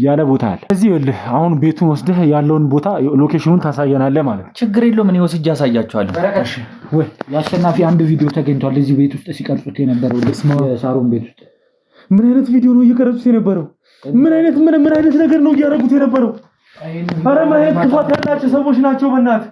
ያለ ቦታ አለ። እዚህ ይኸውልህ አሁን ቤቱን ወስደህ ያለውን ቦታ ሎኬሽኑን ታሳየናለህ ማለት ነው። ችግር የለውም እኔ ወስጄ አሳያቸዋለሁ። ወይ የአሸናፊ አንድ ቪዲዮ ተገኝቷል እዚህ ቤት ውስጥ ሲቀርጹት የነበረው ሳሮን ቤት ውስጥ። ምን አይነት ቪዲዮ ነው እየቀረጹት የነበረው? ምን አይነት ነገር ነው እያደረጉት የነበረው? አረ ማየት ክፋት ያላቸው ሰዎች ናቸው በእናትህ